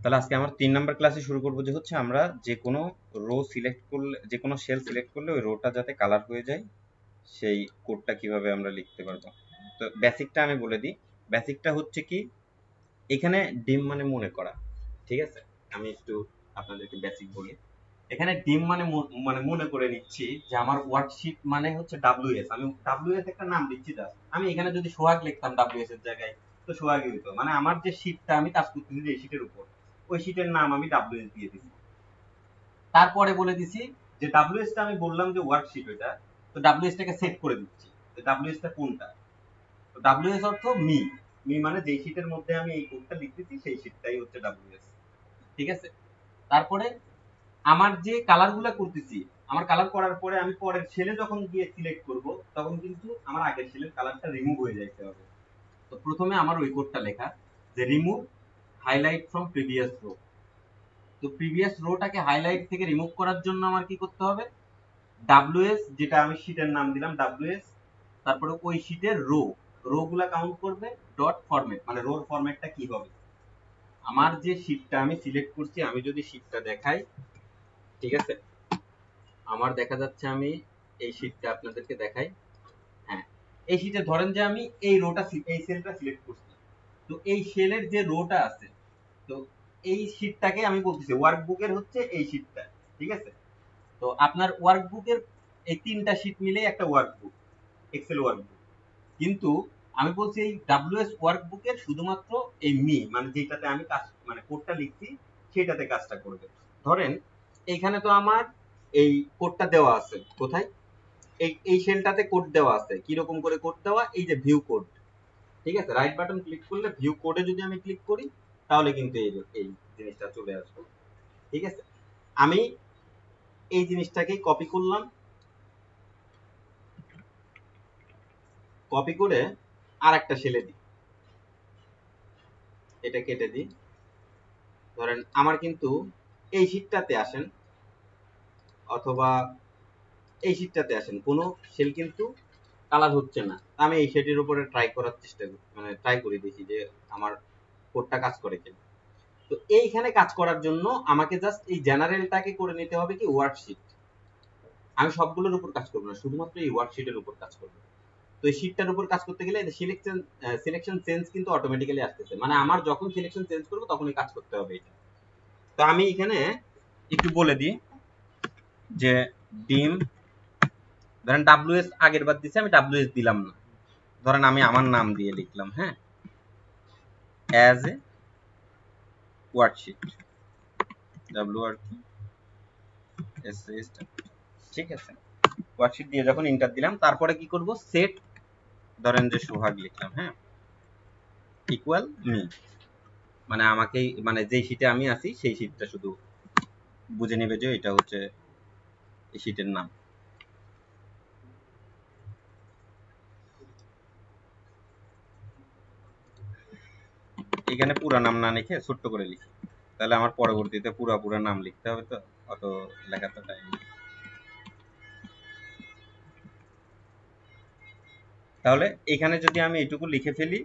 তাহলে আজকে আমার 3 নাম্বার ক্লাসে শুরু করব যে হচ্ছে আমরা যে কোনো রো সিলেক্ট করলে, যে কোনো সেল সিলেক্ট করলে ওই রোটা যাতে কালার হয়ে যায় সেই কোডটা কিভাবে আমরা লিখতে পারবো। তো বেসিকটা আমি বলে দিই। বেসিকটা হচ্ছে কি, এখানে ডিম মানে মনে করা, ঠিক আছে? আমি একটু আপনাদেরকে বেসিক বলি। এখানে ডিম মানে মানে মনে করে নিচ্ছি যে আমার ওয়ার্কশিট মানে হচ্ছে ডাব্লিউএস। আমি ডাব্লিউএস একটা নাম দিচ্ছি জাস্ট। আমি এখানে যদি সোহাগ লিখতাম ডাব্লিউএস এর জায়গায়, তো সোহাগই হইতো। মানে আমার যে শীটটা আমি কাজ করতেছি যে শীটের উপর, ওই শীটের নাম আমি ডাব্লিউএস দিয়ে দিচ্ছি। তারপরে বলে দিছি যে ডাব্লিউএস টা আমি বললাম যে ওয়ার্কশিট ওইটা, তো ডাব্লিউএস টাকে সেট করে দিচ্ছি যে ডাব্লিউএস টা কোনটা। তো ডাব্লিউএস অর্থ মি, মি মানে যেই শীটের মধ্যে আমি এই কোডটা লিখতেছি সেই শীটটাই হচ্ছে ডাব্লিউএস, ঠিক আছে? তারপরে আমার যে কালার গুলা করতেছি, আমার কালার করার পরে আমি পরের সেলে যখন গিয়ে সিলেক্ট করব, তখন কিন্তু আমার আগের সেলের কালারটা রিমুভ হয়ে যাইতে হবে। তো প্রথমে আমার ওই কোডটা লেখা যে remove highlight from previous row. তো প্রিভিয়াস রোটাকে হাইলাইট থেকে রিমুভ করার জন্য আমার কি করতে হবে, ডাব্লিউএস, যেটা আমি শীটের নাম দিলাম ডাব্লিউএস, তারপরে ওই শীটের রো, রো গুলা কাউন্ট করবে, ডট ফরম্যাট, মানে রোর ফরম্যাটটা কি হবে। আমার যে শীটটা আমি সিলেক্ট করছি, আমি যদি শীটটা দেখাই, ঠিক আছে? আমার দেখা যাচ্ছে, আমি এই শীটটা আপনাদেরকে দেখাই। হ্যাঁ, এই শীটে ধরেন যে আমি এই রোটা, এই সেলটা সিলেক্ট করছি। তো এই সেলের যে রোটা আছে, তো এই শীটটাকে আমি বলতেছি ওয়ার্কবুকের হচ্ছে এই শীটটা, ঠিক আছে? তো আপনার ওয়ার্কবুকের এই তিনটা শীট মিলেই একটা ওয়ার্কবুক, এক্সেল ওয়ার্কবুক। কিন্তু আমি বলছি এই ডাব্লিউএস ওয়ার্কবুকের শুধুমাত্র এই মি, মানে যেটাতে আমি কাজ, মানে কোডটা লিখছি সেটাতে কাজটা করবে। ধরেন এইখানে তো আমার এই কোডটা দেওয়া আছে কোথায়, এই এই সেলটাতে কোড দেওয়া আছে। কিরকম করে কোড দেওয়া, এই যে ভিউ কোড, ঠিক আছে? রাইট বাটন ক্লিক করলে ভিউ কোডে যদি আমি ক্লিক করি, তাহলে কিন্তু এই এই জিনিসটা চলে আসবে, ঠিক আছে? আমি এই জিনিসটাকেই কপি করলাম, কপি করে আর একটা সেলে দিই, এটা কেটে দিই। ধরেন আমার কিন্তু এই শীটটাতে আসেন অথবা এই শীটটাতে আসেন, কোনো সেল কিন্তু কালার হচ্ছে না। আমি এই সেটের উপরে ট্রাই করার চেষ্টা করি, মানে ট্রাই করে দেখি যে আমার কোডটা কাজ করে কিনা। তো এইখানে কাজ করার জন্য আমাকে জাস্ট এই জেনারেলটাকে করে নিতে হবে কি ওয়ার্কশিট। আমি সবগুলোর উপর কাজ করবো না, শুধুমাত্র এই ওয়ার্কশিটের উপর কাজ করবো। তো এই শীটটার উপর কাজ করতে গেলে সিলেকশন সিলেকশন চেঞ্জ কিন্তু অটোমেটিক্যালি আসতেছে, মানে আমার যখন সিলেকশন চেঞ্জ করবো তখনই কাজ করতে হবে এটা। তো আমি এখানে একটু বলে দিই যে ডিম, ধরেন ডাব্লিউএস আগের বার দিছে, আমি ডাব্লিউএস দিলাম না। ধরেন আমি আমার নাম দিয়ে লিখলাম, হ্যাঁ, অ্যাজ এ ওয়ার্কশিট, ডাব্লিউ আর কি এস এস, ঠিক আছে? ওয়ার্কশিট দিয়ে যখন ইন্টার দিলাম, তারপরে কি করব, সেট, ধরেন যে সোহাগ লিখলাম, হ্যাঁ, ইকুয়াল মি, মানে আমাকেই, মানে যেই শীটে আমি আছি সেই শীটটা শুধু বুঝে নেবে যে এটা হচ্ছে এই শীটের নাম। এখানে পুরো নাম না লিখে ছোট্ট করে লিখি, তাহলে আমার পরবর্তীতে পুরো নাম লিখতে হবে, তো অত লেখা তো টাইম। তাহলে এখানে যদি আমি এটুকু লিখে ফেলি,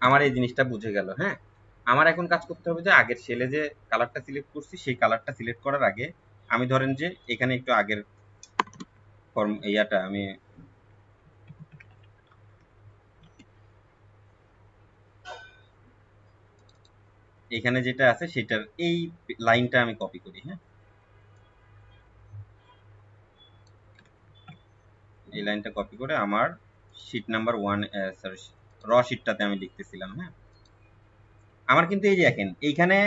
আমার এই জিনিসটা বুঝে গেল, হ্যাঁ। আমার এখন কাজ করতে হবে যে আগের সেলে যে কালারটা সিলেক্ট করছি সেই কালারটা সিলেক্ট করার আগে আমি ধরেন যে এখানে একটু আগের ফর্ম ইয়াটা আমি এখানে যেটা আছে সেটার এই লাইনটা আমি কপি করি, হ্যাঁ, এই লাইনটা কপি করে আমার শীট নাম্বার 1, সরি, র শীটটাতে আমি লিখতেছিলাম, হ্যাঁ। আমার কিন্তু এই যে দেখেন এইখানে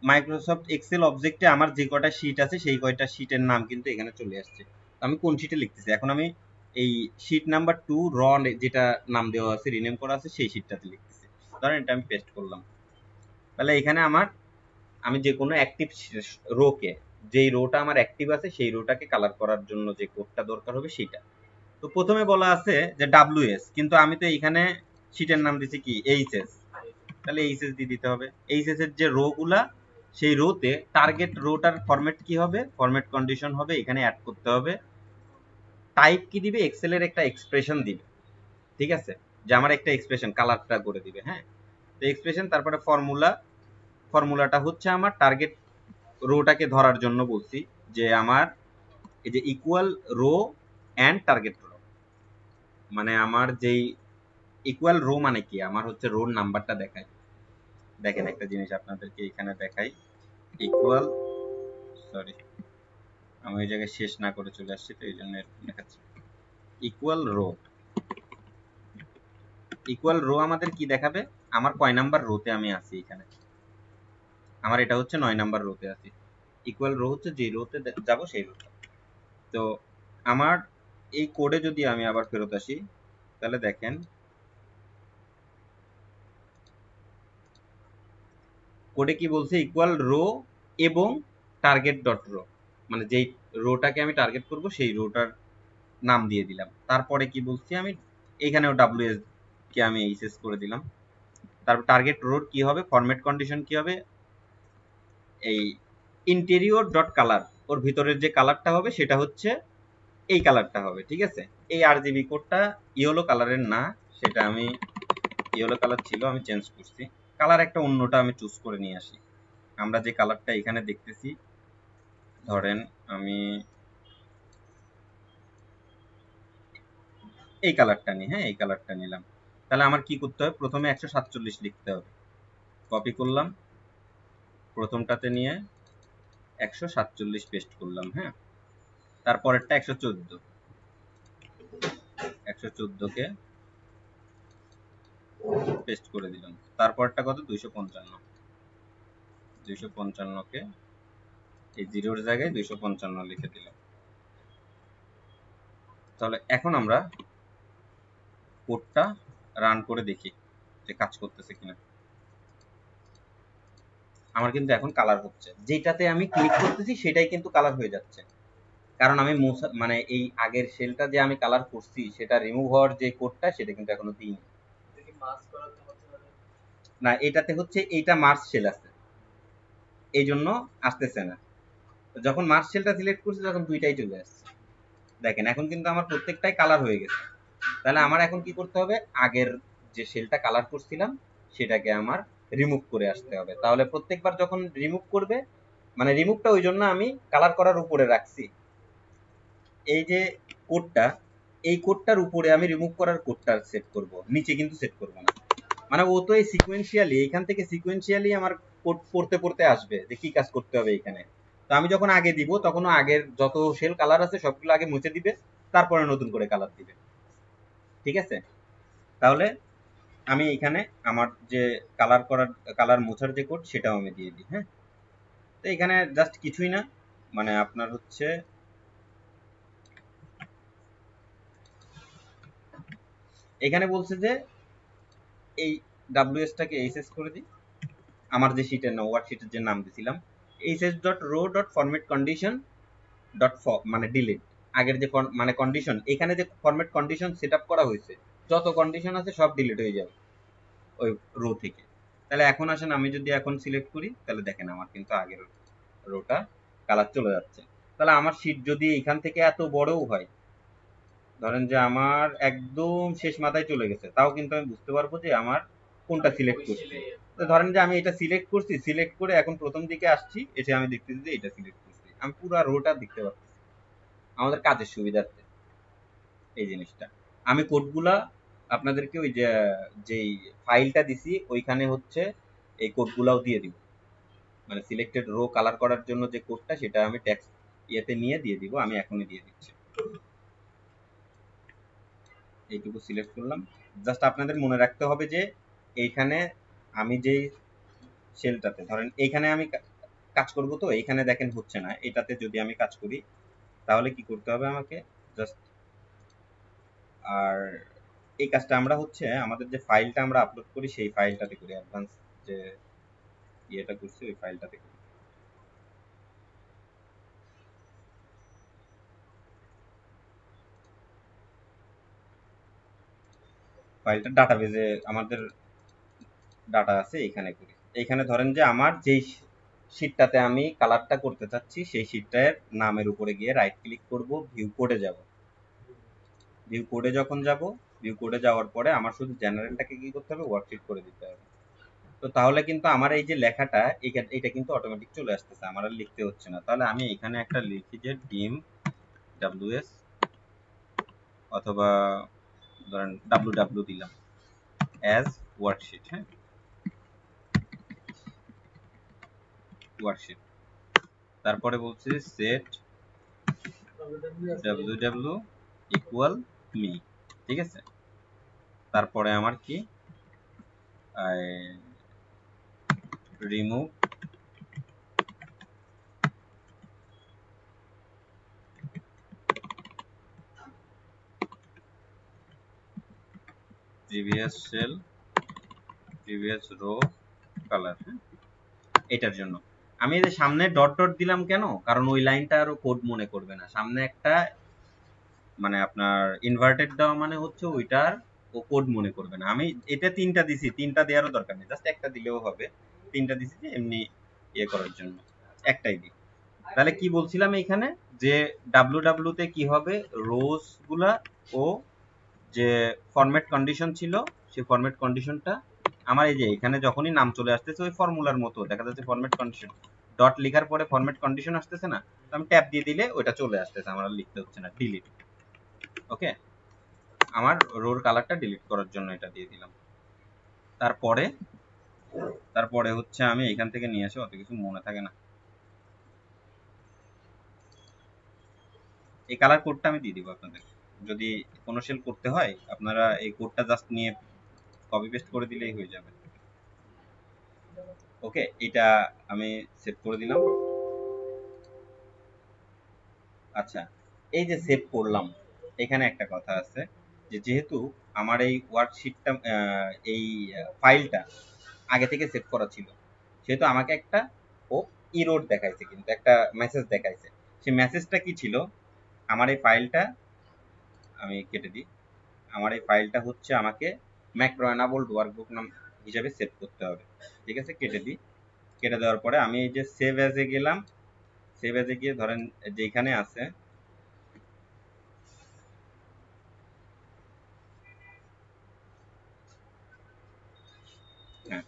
মাইক্রোসফট এক্সেল অবজেক্টে আমার যে কয়টা শীট আছে সেই কয়টা শীটের নাম কিন্তু এখানে চলে আসছে। আমি কোন শীটে লিখতেছি, এখন আমি এই শীট নাম্বার 2 র যেটা নাম দেওয়া আছে, রিনেম করা আছে, সেই শীটটাতে লিখতেছি। ধরেন এটা আমি পেস্ট করলাম। তাহলে এখানে আমার, আমি যে কোনো অ্যাক্টিভ রোকে, যেই রোটা আমার অ্যাক্টিভ আছে সেই রোটাকে কালার করার জন্য যে কোডটা দরকার হবে সেইটা। তো প্রথমে বলা আছে যে ডাব্লিউএস, কিন্তু আমি তো এখানে শীটের নাম দিছি কি এইচএস, তাহলে এইচএস দিয়ে দিতে হবে। এইচএস এর যে রো গুলা, সেই রোতে টার্গেট রোটার ফরম্যাট কি হবে, ফরম্যাট কন্ডিশন হবে, এখানে অ্যাড করতে হবে। টাইপ কি দিবে, এক্সেল এর একটা এক্সপ্রেশন দিবে, ঠিক আছে? যে আমার একটা এক্সপ্রেশন কালারটা করে দিবে, হ্যাঁ। তো এক্সপ্রেশন, তারপরে ফর্মুলা, ফর্মুলাটা হচ্ছে আমার টার্গেট রোটাকে ধরার জন্য বলছি যে আমার এই যে equal row and target row, মানে আমার যেই ইকুয়াল রো মানে কি, আমার হচ্ছে রোর নাম্বারটা দেখায়। দেখেন একটা জিনিস আপনাদেরকে এখানে দেখাই, ইকুয়াল, সরি আমি ওই জায়গায় শেষ না করে চলে আসছি তো এই জন্য দেখাচ্ছি। ইকুয়াল রো, ইকুয়াল রো আমাদের কি দেখাবে, আমার কয় নাম্বার রোতে আমি আছি এখানে, আমার এটা হচ্ছে 9 নাম্বার রোতে আছি। ইকুয়াল রো হচ্ছে যে রোতে যাব সেই রোটা। তো আমার এই কোডে যদি আমি আবার ফেরত আসি তাহলে দেখেন কোডে কি বলছে, ইকুয়াল রো এবং টার্গেট ডট রো, মানে যেই রোটাকে আমি টার্গেট করব সেই রোটার নাম দিয়ে দিলাম। তারপরে কি বলছি আমি, এইখানেও ডাব্লিউএস কে আমি এইচএস করে দিলাম। তারপর টার্গেট রোর কি হবে, ফরম্যাট কন্ডিশন কি হবে, এই ইন্টেরিয়র ডট কালার, ওর ভিতরের যে কালারটা হবে সেটা হচ্ছে এই কালারটা হবে, ঠিক আছে। এই আরজিবি কোডটা ইয়েলো কালারের না, সেটা আমি ইয়েলো কালার ছিল আমি চেঞ্জ করছি, কালার একটা অন্যটা আমি চুজ করে নিয়ে আসি। আমরা যে কালারটা এখানে দেখতেছি, ধরেন আমি এই কালারটা নিই, হ্যাঁ এই কালারটা নিলাম। তাহলে আমার কি করতে হবে, প্রথমে 147 লিখতে হবে, কপি করলাম, প্রথমটাতে নিয়ে 147 পেস্ট করলাম, হ্যাঁ। তারপরেরটা 114, 114 কে পেস্ট করে দিলাম। তারপরটা কত, 255, 255 কে এই জিরোর জায়গায় 255 লিখে দিলাম। তাহলে এখন আমরা কোডটা রান করে দেখি যে কাজ করতেছে কিনা। আমার কিন্তু এখন কালার হচ্ছে, যেটাতে আমি ক্লিক করতেছি সেটাই কিন্তু কালার হয়ে যাচ্ছে, কারণ আমি মানে এই আগের শেলটা যে আমি কালার করছি সেটা রিমুভ হওয়ার যে কোডটা সেটা কিন্তু এখনো দিইনি। না এটাতে হচ্ছে এইটা মার্স শেল আছে এই জন্য আসতেছে না, যখন মার্স শেলটা সিলেক্ট করছি তখন দুইটাই চলে আসছে। দেখেন এখন কিন্তু আমার প্রত্যেকটাই কালার হয়ে গেছে। তাহলে আমার এখন কি করতে হবে, আগের যে শেলটা কালার করছিলাম সেটাকে আমার রিমুভ করে আসতে হবে। তাহলে প্রত্যেকবার যখন রিমুভ করবে, মানে রিমুভটা ওই জন্য আমি কালার করার উপরে রাখছি, এই যে কোডটা, এই কোডটার উপরে আমি রিমুভ করার কোডটা সেট করব, নিচে কিন্তু সেট করব না। মানে ও তো এই সিকোয়েন্সিয়ালি এখান থেকে সিকোয়েন্সিয়ালি আমার কোড পড়তে পড়তে আসবে যে কি কাজ করতে হবে এখানে। তো আমি যখন আগে দিব তখন আগের যত শেল কালার আছে সবগুলো আগে মুছে দিবে, তারপরে নতুন করে কালার দিবে, ঠিক আছে। তাহলে আমি এখানে আমার যে কালার করার, কালার মোছার যে কোড সেটাও আমি দিয়ে দিই, হ্যাঁ। তো এখানে জাস্ট কিছুই না, মানে আপনার হচ্ছে এখানে বলছে যে এই ডাব্লিউএস টাকে এইচএস করে দিই, আমার যে শিটের না ওয়ার্কশিটের যে নাম দিছিলাম, HS dot row dot format condition dot মানে ডিলিট, আগের যে মানে কন্ডিশন, এখানে যে ফরম্যাট কন্ডিশন সেট আপ করা হয়েছে যত কন্ডিশন আছে সব ডিলিট হয়ে যাবে ওই রো থেকে। তাহলে এখন আসেন আমি যদি এখন সিলেক্ট করি তাহলে দেখেন আমার কিন্তু আগের রোটা কালার চলে যাচ্ছে। তাহলে আমার শিট যদি এখান থেকে এত বড়ও হয়, ধরেন যে আমার একদম শেষ মাথায় চলে গেছে, তাও কিন্তু আমি বুঝতে পারবো যে আমার কোনটা সিলেক্ট করছি। তো ধরেন যে আমি এটা সিলেক্ট করছি, সিলেক্ট করে এখন প্রথম দিকে আসছি, এসে আমি দেখতেছি যে এটা সিলেক্ট করছি, আমি পুরো রোটা দেখতে পাচ্ছি আমাদের কাজের সুবিধার্থে এই জিনিসটা। আমি কোডগুলা আপনাদেরকে ওই যে যেই ফাইলটা দিছি ওইখানে হচ্ছে এই কোডগুলাও দিয়ে দিব, মানে সিলেক্টেড রো কালার করার জন্য যে কোডটা সেটা আমি টেক্সট ইয়েতে নিয়ে দিয়ে দিব, আমি এখনই দিয়ে দিচ্ছি। এইটুকু সিলেক্ট করলাম। জাস্ট আপনাদের মনে রাখতে হবে যে এইখানে আমি যেই শেলটাতে, ধরেন এইখানে আমি কাজ করব, তো এইখানে দেখেন হচ্ছে না, এটাতে যদি আমি কাজ করি তাহলে কি করতে হবে আমাকে, জাস্ট আর এই কাজটা আমরা হচ্ছে আমাদের যে ফাইলটা আমরা আপলোড করি সেই ফাইলটাতে করি, অ্যাডভান্স যে ইয়েটা করছি ওই ফাইলটাতে করি। ফাইলটা ডাটাবেজে আমাদের ডাটা আছে এখানে করি। এইখানে ধরেন যে আমার যেই শিটটাতে আমি কালারটা করতে চাচ্ছি সেই শিটটার নামের উপরে গিয়ে রাইট ক্লিক করব, ভিউ কোডে যাব, ভিউ কোডে যখন যাব, ভিউ কোডে যাওয়ার পরে আমার শুধু জেনারেলটাকে কি করতে হবে, ওয়ার্কশিট করে দিতে হবে। তো তাহলে কিন্তু আমার এই যে লেখাটা এটা কিন্তু অটোমেটিক চলে আসতেছে, আমার আর লিখতে হচ্ছে না। তাহলে আমি এখানে একটা লিখি যে ডিম ডাব্লিউএস অথবা ধরেন ডাব্লিউ দিলাম অ্যাজ ওয়ার্কশিট। হ্যাঁ, ওয়ার্কশিট। তারপরে বলছি সেট ডাব্লিউ ইকুয়াল মি। ঠিক আছে, তারপরে আমার কি remove previous cell previous row colour. এটার জন্য আমি এই যে সামনে ডট ডট দিলাম কেন, কারণ ওই লাইনটা আরো কোড মনে করবে না। সামনে একটা মানে আপনার ইনভার্টেড দেওয়া মানে হচ্ছে ওইটার ও কোড মনে করবে না। আমি এটা তিনটা দিছি, তিনটা দেওয়ারও দরকার নেই, জাস্ট একটা দিলেও হবে। তিনটা দিছি যে এমনি ইয়ে করার জন্য, একটাই দিই। তাহলে কি বলছিলাম এখানে, যে ডাব্লিউ তে কি হবে, রোজ গুলা ও যে ফরম্যাট কন্ডিশন ছিল সেই ফরম্যাট কন্ডিশনটা আমার এই যে এখানে যখনই নাম চলে আসতেছে ওই ফর্মুলার মতো দেখা যাচ্ছে ফরম্যাট কন্ডিশন, ডট লেখার পরে ফরম্যাট কন্ডিশন আসতেছে না, আমি ট্যাব দিয়ে দিলে ওইটা চলে আসতেছে, আমার আর লিখতে হচ্ছে না। ডিলিট। ওকে, আমার রোর কালারটা ডিলিট করার জন্য এটা দিয়ে দিলাম। তারপরে তারপরে হচ্ছে আমি এখান থেকে নিয়ে আসি, অত কিছু মনে থাকে না। এই কালার কোডটা আমি দিয়ে দিব আপনাদের, যদি কোনো সেল করতে হয় আপনারা এই কোডটা জাস্ট নিয়ে কপি পেস্ট করে দিলেই হয়ে যাবে। ওকে, এটা আমি সেভ করে দিলাম। আচ্ছা, এই যে সেভ করলাম, এখানে একটা কথা আছে যে যেহেতু আমার এই ওয়ার্কশিটটা এই ফাইলটা আগে থেকে সেভ করা ছিল, সেহেতু আমাকে একটা ও ইরোড দেখাইছে, কিন্তু একটা মেসেজ দেখাইছে। সেই মেসেজটা কি ছিল, আমার এই ফাইলটা আমি কেটে দিই। আমার এই ফাইলটা হচ্ছে আমাকে ম্যাক্রো এনাবলড ওয়ার্কবুক নাম হিসাবে সেভ করতে হবে। ঠিক আছে, কেটে দিই। কেটে দেওয়ার পরে আমি এই যে সেভ অ্যাজে গেলাম, সেভ অ্যাজে গিয়ে ধরেন যে এখানে আছে, হ্যাঁ,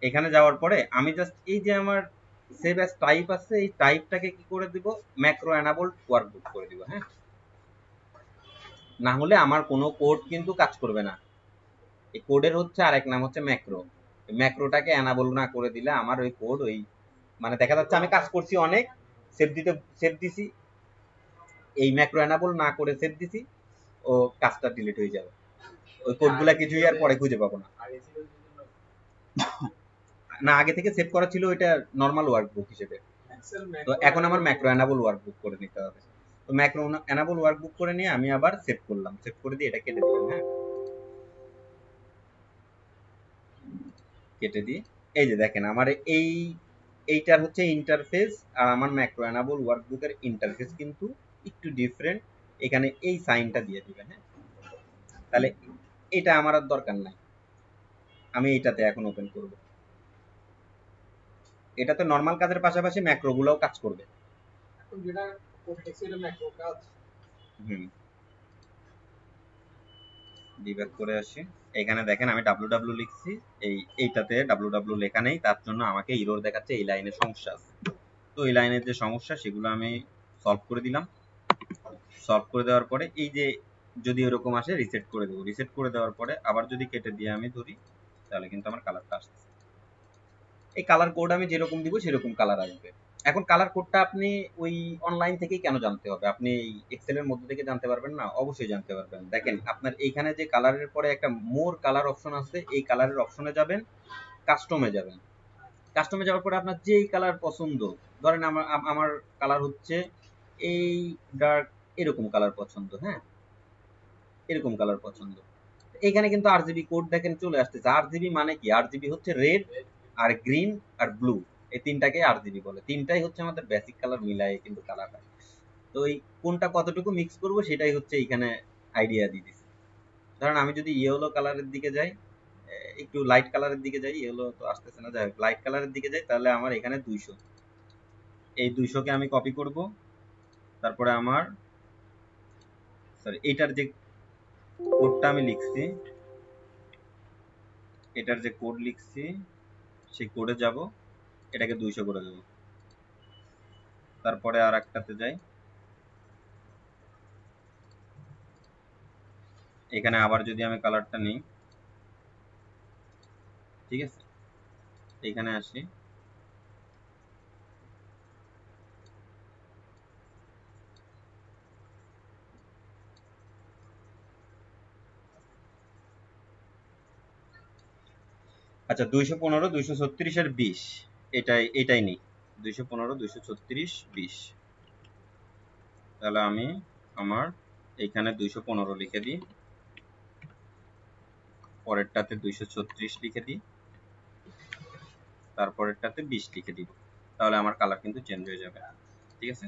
এখানে যাওয়ার পরে আমি জাস্ট এই যে আমার সেভ অ্যাজ টাইপ আছে, এই টাইপটাকে কি করে দিব, ম্যাক্রো এনাবলড ওয়ার্কবুক করে দিব। হ্যাঁ, না হলে আমার কোনো কোড কিন্তু কাজ করবে না। এই কোডের হচ্ছে আরেক নাম হচ্ছে ম্যাক্রো। ম্যাক্রোটাকে এনাবল না করে দিলে আমার ওই কোড ওই মানে দেখা যাচ্ছে আমি কাজ করছি অনেক, সেভ দিছি, এই ম্যাক্রো এনাবল না করে সেভ দিছি, ও কাজটা ডিলিট হয়ে যাবে, ওই কোডগুলা কিছুই আর পরে খুঁজে পাবো না। না, আগে থেকে সেভ করা ছিল ওইটা নর্মাল ওয়ার্কবুক হিসেবে, তো এখন আমার ম্যাক্রো এনাবল ওয়ার্কবুক করে নিতে হবে। তো ম্যাক্রো এনাবল ওয়ার্কবুক করে নিয়ে আমি আবার সেভ করলাম, সেভ করে দিয়ে এটা কেটে দিলাম। হ্যাঁ, কেটে দিই। এই যে দেখেন আমার এইটার হচ্ছে ইন্টারফেস আর আমার ম্যাক্রো এনাবল ওয়ার্কবুকের ইন্টারফেস কিন্তু একটু ডিফারেন্ট। এখানে এই সাইনটা দিয়ে দিবেন। হ্যাঁ, তাহলে এটা আমার আর দরকার নাই, আমি এইটাতে এখন ওপেন করব। এটাতে নর্মাল কাজের পাশাপাশি ম্যাক্রো গুলোও কাজ করবে। হুম, ডিব্যাক করে আসি। এখানে দেখেন আমি ডাব্লিউ লিখছি, এইটাতে ডাব্লিউ লেখা নেই, তার জন্য আমাকে ইরর দেখাচ্ছে, এই লাইনে সমস্যা আছে। তো এই লাইনের যে সমস্যা সেগুলো আমি সলভ করে দিলাম। সলভ করে দেওয়ার পরে এই যে যদি এরকম আসে রিসেট করে দেবো। রিসেট করে দেওয়ার পরে আবার যদি কেটে দিয়ে আমি ধরি, তাহলে কিন্তু আমার কালারটা আসছে। এই কালার কোড আমি যেরকম দিব সেরকম কালার আসবে। এখন কালার কোডটা আপনি ওই অনলাইন থেকেই কেন জানতে হবে, আপনি এক্সেলের মধ্যে থেকে জানতে পারবেন না? অবশ্যই জানতে পারবেন। দেখেন আপনার এইখানে যে কালারের পরে একটা মোর কালার অপশন আছে, এই কালারের অপশনে যাবেন, কাস্টমে যাবেন। কাস্টমে যাওয়ার পরে আপনার যেই কালার পছন্দ, ধরেন আমার আমার কালার হচ্ছে এই ডার্ক এরকম কালার পছন্দ। হ্যাঁ, এরকম কালার পছন্দ। এখানে কিন্তু আরজিবি কোড দেখেন চলে আসতেছে। আরজিবি মানে কি, আরজিবি হচ্ছে রেড আর গ্রিন আর ব্লু, এই তিনটাকে আরজিবি বলে। তিনটাই হচ্ছে আমাদের বেসিক কালার মিলাই কিন্তু কালার হয়। তো এই কোনটা কতটুকু মিক্স করব সেটাই হচ্ছে এখানে আইডিয়া দিয়ে দিচ্ছি। ধরেন আমি যদি ইয়েলো কালারের দিকে যাই, একটু লাইট কালারের দিকে যাই, ইয়েলো তো আসতেছে না, যাই হোক লাইট কালারের দিকে যাই, তাহলে আমার এখানে 200, এই 200 কে আমি কপি করব। তারপরে আমার সরি এটার যে কোডটা আমি লিখছি, এটার যে কোড লিখছি সেই কোডে যাব, এটাকে 200 করে দেবো। তারপরে আর একটাতে যাই, এখানে আবার যদি আমি কালারটা নিই, ঠিক আছে, এখানে আসি, আচ্ছা 215 236 এর 20, এটাই নেই, 215 236 20। তাহলে আমি আমার এইখানে 215 লিখে দিই, পরেরটাতে 236 লিখে দিই, তারপরেরটাতে 20 লিখে দিব। তাহলে আমার কালার কিন্তু চেঞ্জ হয়ে যাবে, ঠিক আছে,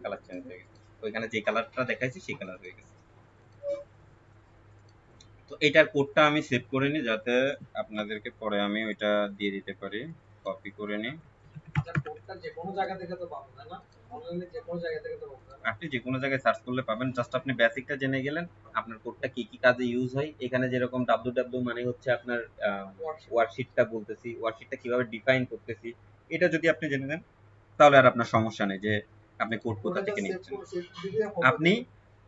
কালার চেঞ্জ হয়ে গেছে, ওইখানে যে কালারটা দেখাইছি সেই কালার হয়ে গেছে। তো এটার কোডটা আমি সেভ করে নিই, যাতে আপনাদেরকে পরে আমি ওইটা দিয়ে দিতে পারি, কপি করে নিই। কোডটা যে কোনো জায়গা থেকে তো পাবো, তাই না? অনলাইনে যে কোনো জায়গা থেকে তো পাবো। আপনি যে কোনো জায়গায় সার্চ করলে পাবেন, জাস্ট আপনি বেসিকটা জেনে গেলেন, আপনার কোডটা কি কি কাজে ইউজ হয়। এখানে যেরকম www মানে হচ্ছে আপনার ওয়ার্কশিটটা বলতেছি, ওয়ার্কশিটটা কিভাবে ডিফাইন করতেছি, এটা যদি আপনি জেনে নেন তাহলে আর আপনার সমস্যা নেই যে আপনি কোড কোথা থেকে নিচ্ছেন। আপনি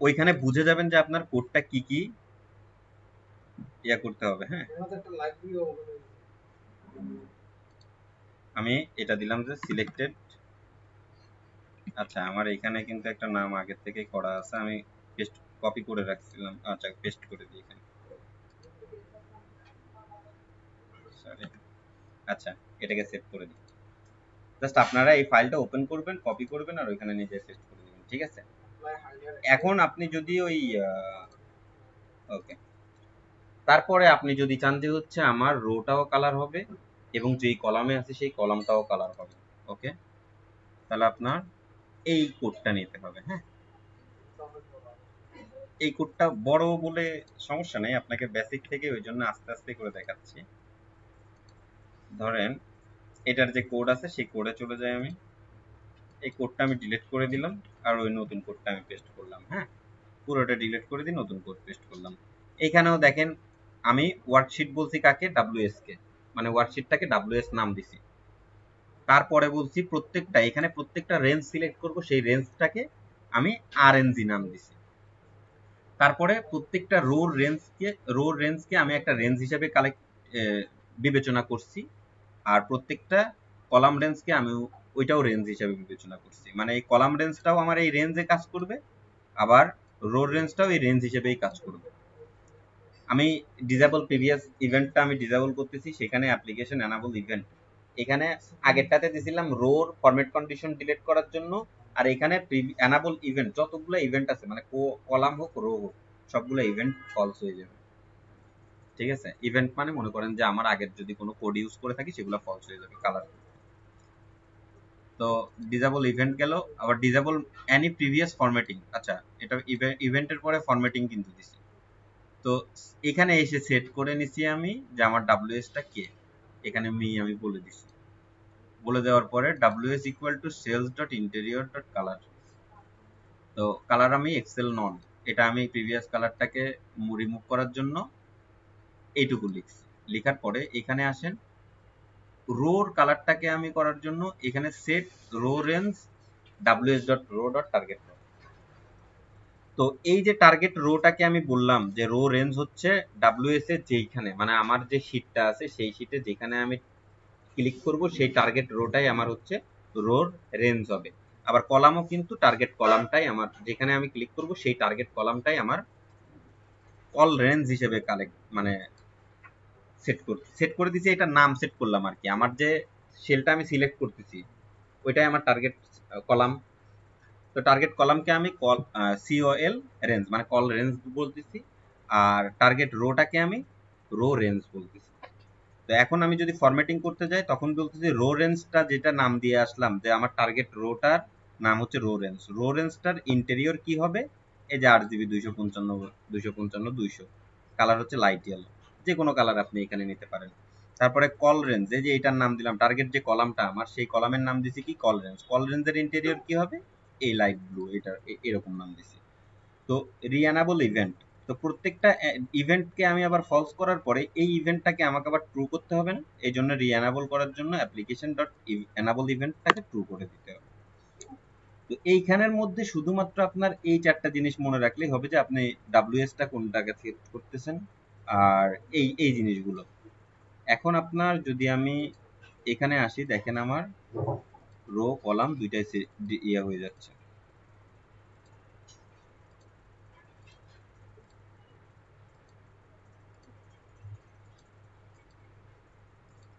ওইখানে বুঝে যাবেন যে আপনার কোডটা কি কি ইয়া করতে হবে। হ্যাঁ, আমি এটা দিলাম যে সিলেক্টেড। আচ্ছা আমার এখানে কিন্তু একটা নাম আগে থেকে করা আছে, আমি পেস্ট কপি করে রাখছিলাম, আচ্ছা পেস্ট করে দিই এখানে, সরি। আচ্ছা এটাকে সেভ করে দিই, জাস্ট আপনারা এই ফাইলটা ওপেন করবেন, কপি করবেন আর ওইখানে নিজে পেস্ট করে দিবেন, ঠিক আছে। এখন আপনি যদি ওই ওকে, তারপরে আপনি যদি চান যে হচ্ছে আমার রোটাও কালার হবে এবং যেই কলামে আছে সেই কলামটাও কালার হবে, ওকে, তাহলে আপনার এই কোডটা নিতে হবে। হ্যাঁ, এই কোডটা বড় বলে সমস্যা নেই, আপনাকে বেসিক থেকে ওই জন্য আস্তে আস্তে করে দেখাচ্ছি। ধরেন এটার যে কোড আছে সেই কোডে চলে যাই আমি, এই কোডটা আমি ডিলিট করে দিলাম আর ওই নতুন কোডটা আমি পেস্ট করলাম। হ্যাঁ, পুরোটা ডিলিট করে দিই, নতুন কোড পেস্ট করলাম। এখানেও দেখেন আমি ওয়ার্কশিট বলছি কাকে, ডাব্লিউএস কে, মানে ওয়ার্কশিটটাকে ডাব্লিউএস নাম দিছি। তারপরে বলছি প্রত্যেকটা, এখানে প্রত্যেকটা রেঞ্জ সিলেক্ট করব, সেই রেঞ্জটাকে আমি আরএনজি নাম দিছি। তারপরে প্রত্যেকটা রোর রেঞ্জকে আমি একটা রেঞ্জ হিসেবে বিবেচনা করছি, আর প্রত্যেকটা কলাম রেঞ্জকে আমি ওইটাও রেঞ্জ হিসেবে বিবেচনা করছি। মানে এই কলাম রেঞ্জটাও আমার এই রেঞ্জে কাজ করবে, আবার রো রেঞ্জটাও এই রেঞ্জ হিসেবেই কাজ করবে। আমি ডিসেবল প্রিভিয়াস ইভেন্টটা আমি ডিসেবল করতেছি, সেখানে অ্যাপ্লিকেশন এনাবল ইভেন্ট, এখানে আগেরটাতে দিয়েছিলাম রোর ফরম্যাট কন্ডিশন ডিলিট করার জন্য, আর এখানে এনাবল ইভেন্ট, যতগুলো ইভেন্ট আছে মানে কলাম হোক রো হোক সবগুলো ইভেন্ট ফলস হয়ে যাবে, ঠিক আছে। ইভেন্ট মানে মনে করেন যে আমার আগের যদি কোনো কোড ইউজ করে থাকি সেগুলো ফলস হয়ে যাবে কালার। তো ডিসেবল ইভেন্ট গেল, আবার ডিসেবল এনি প্রিভিয়াস ফরম্যাটিং, আচ্ছা এটা ইভেন্টের পরে ফরম্যাটিং কিন্তু দিছি। তো এখানে এসে সেট করে নিছি আমি যে আমার ডাব্লিউএসটা কে, এখানে আমি বলে দিছি, বলে দেওয়ার পরে WS equal to cells dot interior dot colour. তো কালার আমি এক্সেল নন, এটা আমি প্রিভিয়াস কালারটাকে রিমুভ করার জন্য এইটুকু লিখছি। লেখার পরে এখানে আসেন, রোর কালারটাকে আমি করার জন্য এখানে set row range WS dot row dot target. তো এই যে টার্গেট রোটাকে আমি বললাম যে রো রেঞ্জ হচ্ছে ডাব্লিউএস এর যেইখানে, মানে আমার যে শীটটা আছে সেই শীটে যেখানে আমি ক্লিক করব সেই টার্গেট রোটাই আমার হচ্ছে রোর রেঞ্জ হবে। আবার কলামও কিন্তু টার্গেট কলামটাই আমার, যেখানে আমি ক্লিক করব সেই টার্গেট কলামটাই আমার কল রেঞ্জ হিসেবে কালেক্ট মানে সেট করে দিছি। এটার নাম সেট করলাম আর কি, আমার যে সেলটা আমি সিলেক্ট করতেছি ওইটাই আমার টার্গেট কলাম। তো টার্গেট কলামকে আমি সিওএল রেঞ্জ মানে কল রেঞ্জ বলতেছি, আর টার্গেট রোটাকে আমি রো রেঞ্জ বলতেছি। তো এখন আমি যদি ফরম্যাটিং করতে যাই তখন বলতেছি রো রেঞ্জটা যেটা নাম দিয়ে আসলাম যে আমার টার্গেট রোটার নাম হচ্ছে রো রেঞ্জ, রো রেঞ্জটার ইন্টেরিয়র কি হবে, এই যে 8 GB 255 কালার হচ্ছে লাইট ইয়েলো, যে কোনো কালার আপনি এখানে নিতে পারেন। তারপরে কল রেঞ্জ, এই যে এটার নাম দিলাম, টার্গেট যে কলামটা আমার সেই কলামের নাম দিছি কি কল রেঞ্জ, কল রেঞ্জের ইন্টেরিয়র কি হবে এই লাইট ব্লু, এটা এরকম নাম দিছি। তো রিএনাবল ইভেন্ট, তো প্রত্যেকটা ইভেন্টকে আমি আবার ফলস করার পরে এই ইভেন্টটাকে আমাকে আবার ট্রু করতে হবে না, এই জন্য রিএনাবল করার জন্য অ্যাপ্লিকেশন ডট এনাবল ইভেন্টটাকে ট্রু করে দিতে হবে। তো এইখানের মধ্যে শুধুমাত্র আপনার এই চারটা জিনিস মনে রাখলেই হবে যে আপনি ডাব্লিউএসটা কোনটাকে সেট করতেছেন আর এই জিনিসগুলো। এখন আপনার যদি আমি এখানে আসি, দেখেন আমার রো কলাম দুইটাই ইয়ে হয়ে যাচ্ছে।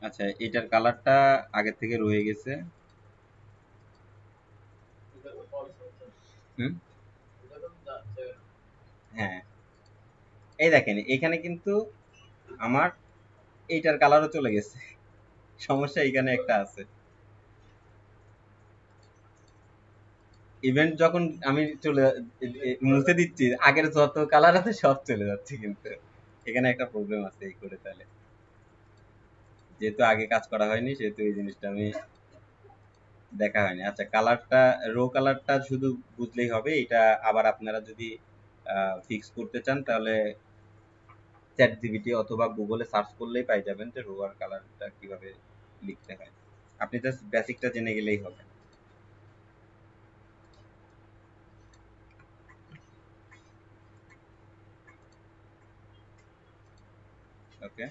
আচ্ছা, এটার কালারটা আগের থেকে রয়ে গেছে। হুম, হ্যাঁ, এই দেখেন এখানে কিন্তু আমার এইটার কালারও চলে গেছে। সমস্যা এখানে একটা আছে, ইভেন্ট যখন আমি মুছে দিচ্ছি আগের যত কালার আছে সব চলে যাচ্ছে, কিন্তু এখানে একটা প্রবলেম আছে এই করে। তাহলে যেহেতু আগে কাজ করা হয়নি সেহেতু এই জিনিসটা আমি দেখা হয়নি। আচ্ছা, কালারটা রো কালারটা শুধু বুঝলেই হবে। এটা আবার আপনারা যদি ফিক্স করতে চান তাহলে চ্যাট জিপিটি অথবা গুগলে সার্চ করলেই পাই যাবেন যে রো আর কালারটা কিভাবে লিখতে হয়। আপনি জাস্ট বেসিকটা জেনে গেলেই হবে। ওকে,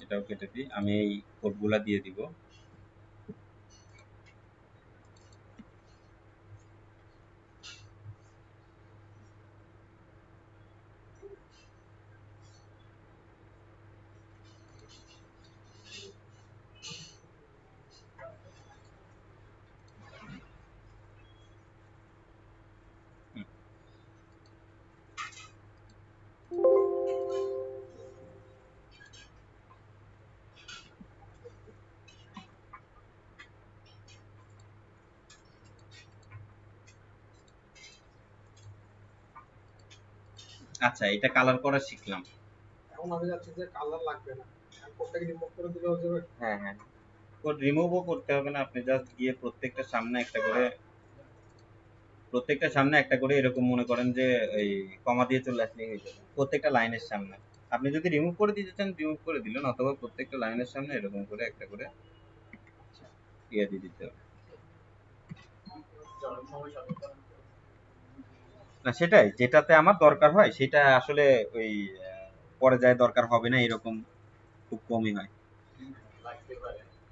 এটাও কেটে দিই, আমি এই কোডগুলা দিয়ে দিব। আচ্ছা, এটা কালার করা শিখলাম। এখন আমি যাচ্ছি যে কালার লাগবে না, কোডটাকে রিমুভ করে দিলে হয়ে যাবে। হ্যাঁ হ্যাঁ, কোড রিমুভও করতে হবে না, আপনি জাস্ট গিয়ে প্রত্যেকটা সামনে একটা করে এরকম মনে করেন যে এই কমা দিয়ে চলে আসলেই হয়ে যাবে প্রত্যেকটা লাইনের সামনে। আপনি যদি রিমুভ করে দিতে চান রিমুভ করে দিলেন, অথবা প্রত্যেকটা লাইনের সামনে এরকম করে একটা করে ইয়ে দিয়ে দিতে হবে। না, সেটাই যেটাতে আমার দরকার হয় সেটা আসলে ওই পরে যায় দরকার হবে না এরকম খুব কমই হয়।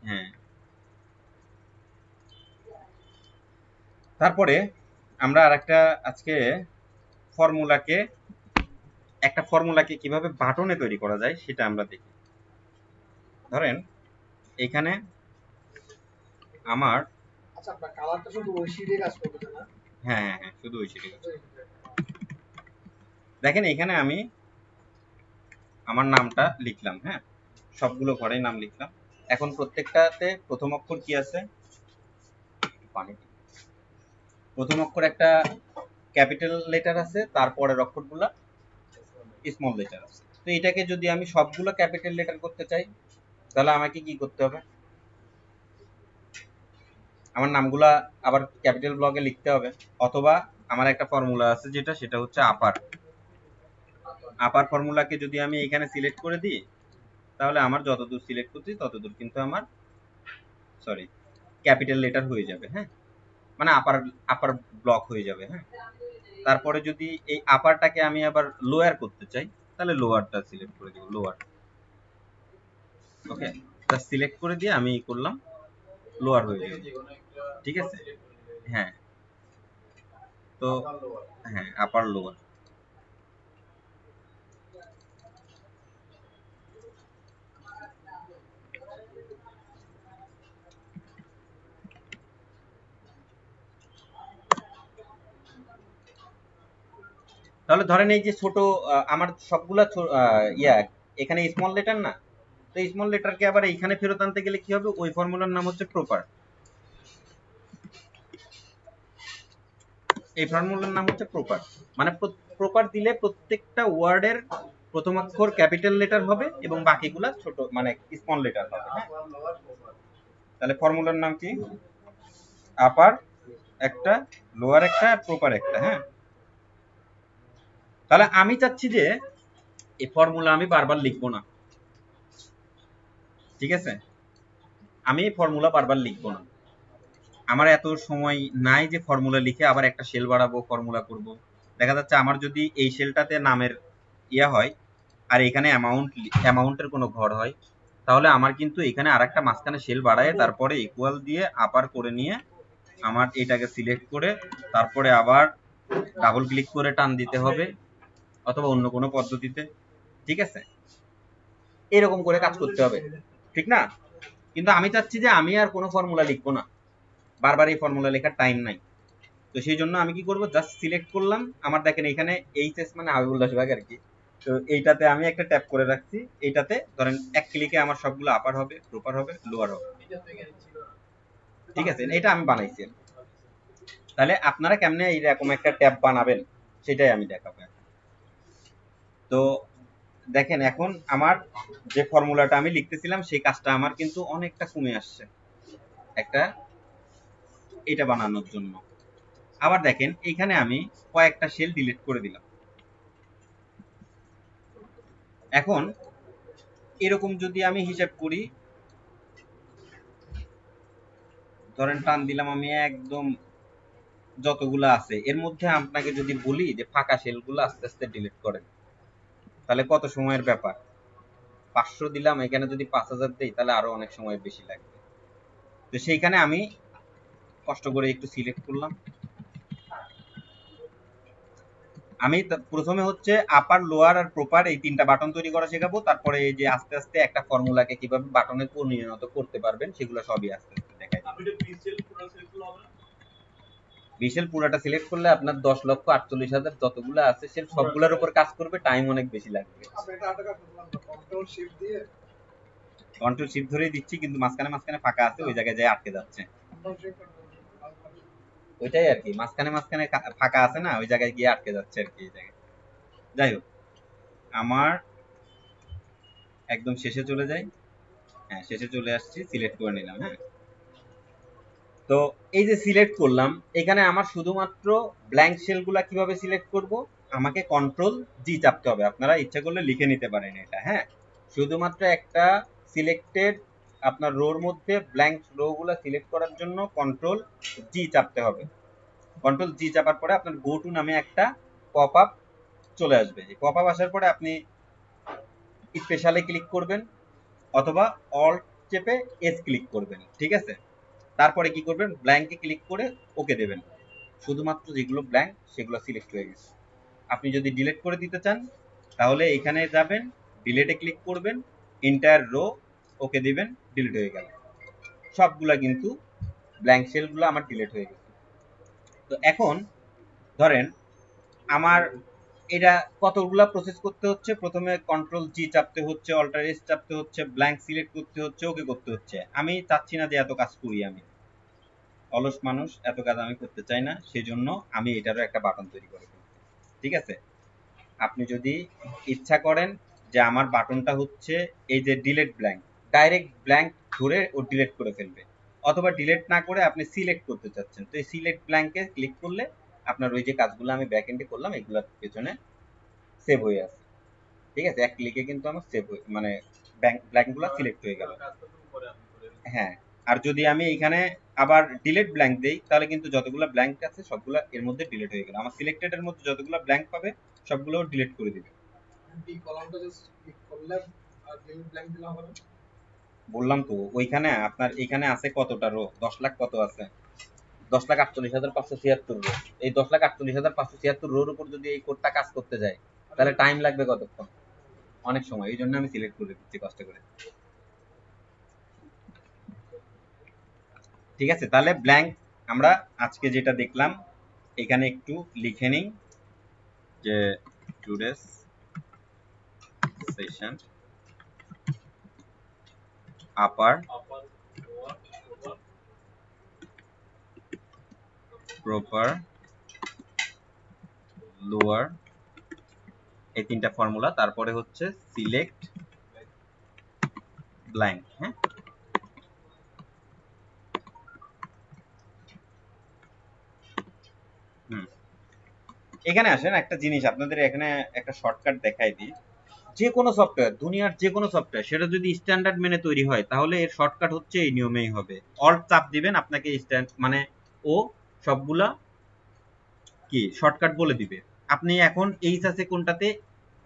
হ্যাঁ, তারপরে আমরা আরেকটা আজকে ফর্মুলাকে একটা ফর্মুলাকে কিভাবে বাটনে তৈরি করা যায় সেটা আমরা দেখি। ধরেন এখানে আমার আচ্ছা, আপনার কালারটা শুধু ওই শিটে কাজ করবে না? হ্যাঁ হ্যাঁ হ্যাঁ, শুধু ওই সেটাই। দেখেন এখানে আমি আমার নামটা লিখলাম, হ্যাঁ, সবগুলো ঘরেই নাম লিখলাম। এখন প্রত্যেকটাতে প্রথম অক্ষর কি আছে, পানি, প্রথম অক্ষর একটা ক্যাপিটাল লেটার আছে, তারপরের অক্ষরগুলো স্মল লেটার আছে। তো এটাকে যদি আমি সবগুলো ক্যাপিটাল লেটার করতে চাই তাহলে আমাকে কি করতে হবে, আমার নামগুলা আবার ক্যাপিটাল ব্লকে লিখতে হবে, অথবা আমার একটা ফর্মুলা আছে সেটা হচ্ছে আপার। আপার ফর্মুলাকে যদি আমি এখানে সিলেক্ট করে দিই তাহলে আমার যতদূর সিলেক্ট করছি ততদূর কিন্তু আমার সরি ক্যাপিটাল লেটার হয়ে যাবে। হ্যাঁ, মানে আপার আপার ব্লক হয়ে যাবে। হ্যাঁ, তারপরে যদি এই আপারটাকে আমি আবার লোয়ার করতে চাই তাহলে লোয়ারটা সিলেক্ট করে দিব, লোয়ার। ওকে, তা সিলেক্ট করে দিয়ে আমি করলাম লোয়ার হয়ে যাবে। ঠিক আছে, হ্যাঁ, তো হ্যাঁ আপার লোয়ার। তাহলে ধরেন এই যে ছোট আমার সবগুলা ইয়া এখানে স্মল লেটার না, তো স্মল লেটারকে আবার এইখানে ফেরত আনতে গেলে কি হবে, ওই ফর্মুলার নাম হচ্ছে প্রপার। এই ফর্মুলার নাম হচ্ছে প্রপার, মানে প্রপার দিলে প্রত্যেকটা ওয়ার্ডের প্রথম অক্ষর ক্যাপিটাল লেটার হবে এবং বাকিগুলা ছোট মানে স্মল লেটার হবে। হ্যাঁ, তাহলে ফর্মুলার নাম কি, আপার একটা, লোয়ার একটা, প্রপার একটা। হ্যাঁ, তাহলে আমি চাচ্ছি যে এই ফর্মুলা আমি বারবার লিখবো না, ঠিক আছে? আমি এই ফর্মুলা বারবার লিখবো না, আমার এত সময় নাই যে ফর্মুলা লিখে আবার একটা শেল বাড়াবো, ফর্মুলা করব। দেখা যাচ্ছে আমার যদি এই শেলটাতে নামের ইয়া হয় আর এখানে অ্যামাউন্টের কোনো ঘর হয়, তাহলে আমার কিন্তু এখানে আরেকটা মাঝখানে শেল বাড়ায় তারপরে ইকুয়াল দিয়ে আপার করে নিয়ে আমার এটাকে সিলেক্ট করে তারপরে আবার ডাবল ক্লিক করে টান দিতে হবে, অথবা অন্য কোনো পদ্ধতিতে, ঠিক আছে? এরকম করে কাজ করতে হবে, ঠিক না? কিন্তু আমি চাচ্ছি যে আমি আর কোনো ফর্মুলা লিখবো না, বারবার এই ফর্মুলা লেখার টাইম নাই। তো সেই জন্য আমি কি করব, জাস্ট সিলেক্ট করলাম। আমার দেখেন এখানে এইচএস মানে হাবিবুল্লাহ সোহাগ আর কি। তো এইটাতে আমি একটা ট্যাপ করে রাখছি, এইটাতে ধরেন এক ক্লিকে আমার সবগুলো আপার হবে, প্রপার হবে, লোয়ার হবে, ঠিক আছে? এটা আমি বানাইছি। তাহলে আপনারা কেমনে এইরকম একটা ট্যাব বানাবেন সেটাই আমি দেখাবো। তো দেখেন এখন আমার যে ফর্মুলাটা আমি লিখতেছিলাম সেই কাজটা আমার কিন্তু অনেকটা কমে আসছে একটা এটা বানানোর জন্য। আবার দেখেন এখানে আমি কয়েকটা সেল ডিলিট করে দিলাম। এখন এরকম যদি আমি হিসাব করি, ধরেন টান দিলাম আমি একদম যতগুলো আছে এর মধ্যে আপনাকে যদি বলি যে ফাঁকা সেলগুলো আস্তে আস্তে ডিলিট করেন, তাহলে কত সময়ের ব্যাপার? 500 দিলাম, এখানে যদি 5000 দেই তাহলে আরো অনেক সময় বেশি লাগবে। তো সেইখানে আমি কষ্ট করে একটু সিলেক্ট করলাম। আমি প্রথমে হচ্ছে আপার, লোয়ার আর প্রপার এই তিনটা বাটন তৈরি করা শেখাবো, তারপরে এই যে আস্তে আস্তে একটা ফর্মুলাকে কিভাবে বাটনে পরিণত করতে পারবেন সেগুলো সবই আস্তে আস্তে দেখাই। বিশেল পুরাটা সিলেক্ট করলে আপনার 10,48,000 যতগুলো আছে সে সবগুলোর উপর কাজ করবে, টাইম অনেক বেশি লাগবে। কন্ট্রোল শিফট ধরেই দিচ্ছি, কিন্তু মাঝখানে মাঝখানে ফাঁকা আছে, ওই জায়গায় যায় আটকে যাচ্ছে। ওইটাই আর কি, মাঝখানে মাঝখানে ফাঁকা আছে না, ওই জায়গায় গিয়ে আটকে যাচ্ছে আর কি এই জায়গায়। যাই হোক, আমার একদম শেষে চলে যাই। হ্যাঁ, শেষে চলে আসছি, সিলেক্ট করে নিলাম। হ্যাঁ, তো এই যে সিলেক্ট করলাম, এখানে আমার শুধুমাত্র ব্ল্যাঙ্ক সেলগুলা কিভাবে সিলেক্ট করব, আমাকে কন্ট্রোল জি চাপতে হবে। আপনারা ইচ্ছা করলে লিখে নিতে পারেন এটা। হ্যাঁ, শুধুমাত্র একটা সিলেক্টেড আপনার রোর মধ্যে ব্ল্যাঙ্ক রো গুলা সিলেক্ট করার জন্য কন্ট্রোল জি চাপতে হবে। কন্ট্রোল জি চাপার পরে আপনার গো টু নামে একটা পপ আপ চলে আসবে। এই পপ আপ আসার পরে আপনি স্পেশালে ক্লিক করবেন অথবা অল্ট চেপে এস ক্লিক করবেন, ঠিক আছে? তারপরে কি করবেন, ব্ল্যাঙ্কে ক্লিক করে ওকে দেবেন। শুধুমাত্র যেগুলো ব্ল্যাঙ্ক সেগুলো সিলেক্ট হয়ে গেছে। আপনি যদি ডিলিট করে দিতে চান তাহলে এখানে যাবেন, ডিলিটে ক্লিক করবেন, এন্টায়ার রো ওকে দিবেন, ডিলিট হয়ে গেল। সবগুলা কিন্তু ব্ল্যাঙ্ক সেলগুলো আমার ডিলিট হয়ে গেছে। তো এখন ধরেন আমার এটা কতগুলা প্রসেস করতে হচ্ছে, প্রথমে কন্ট্রোল জি চাপতে হচ্ছে, অল্টার এস চাপতে হচ্ছে, ব্ল্যাঙ্ক সিলেক্ট করতে হচ্ছে, ওকে করতে হচ্ছে। আমি চাচ্ছি না যে এত কাজ করি, আমি অলস মানুষ, এত কাজ আমি করতে চাই না, সেজন্য আমি এটারও একটা বাটন তৈরি করে ফেলছি, ঠিক আছে? আপনি যদি ইচ্ছা করেন যে আমার বাটনটা হচ্ছে এই যে ডিলিট ব্ল্যাঙ্ক, ডাইরেক্ট ব্ল্যাঙ্ক ধরে ও ডিলিট করে ফেলবে, অথবা ডিলিট না করে আপনি সিলেক্ট করতে চাচ্ছেন, তো এই সিলেক্ট ব্ল্যাঙ্কে ক্লিক করলে আপনার ওই যে কাজগুলো আমি ব্যাক এন্ডে করলাম এগুলোর পেছনে সেভ হয়ে আছে, ঠিক আছে? এক ক্লিকে কিন্তু আমার সেভ হয়ে মানে ব্ল্যাঙ্কগুলো সিলেক্ট হয়ে গেল। হ্যাঁ, আর যদি আমি এখানে আবার ডিলিট ব্ল্যাঙ্ক দেই তাহলে কিন্তু যতগুলো ব্ল্যাঙ্ক আছে সবগুলো এর মধ্যে ডিলিট হয়ে গেল। আমার সিলেক্টেড এর মধ্যে যতগুলো ব্ল্যাঙ্ক পাবে সবগুলো ডিলিট করে দিবে। বললাম তো, ওইখানে আপনার এখানে আছে কতটা রো, 10 লাখ কত আছে, 10,48,576 রো। এই 10,48,576 রোর উপর যদি এই কোডটা কাজ করতে যায় তাহলে টাইম লাগবে কতক্ষণ? অনেক সময়। এই জন্য আমি সিলেক্ট করে দিচ্ছি কষ্ট করে, ঠিক আছে? তাহলে ব্ল্যাঙ্ক আমরা আজকে যেটা দেখলাম, এখানে একটু লিখে নিই যে টুডেস সেশন আপার, প্রপার, লোয়ার, এই তিনটা ফর্মুলা, তারপরে হচ্ছে সিলেক্ট ব্ল্যাঙ্ক। হ্যাঁ, এখানে আসেন, একটা জিনিস আপনাদের এখানে একটা শর্টকাট দেখাই দিই। যে কোনো সফটওয়্যার, দুনিয়ার যে কোনো সফটওয়্যার, সেটা যদি স্ট্যান্ডার্ড মেনে তৈরি হয় তাহলে এর শর্টকাট হচ্ছে এই নিয়মেই হবে। অল্ট চাপ দিবেন, আপনাকে মানে ও সবগুলা কি শর্টকাট বলে দিবে। আপনি এখন এইচ আছে কোনটাতে,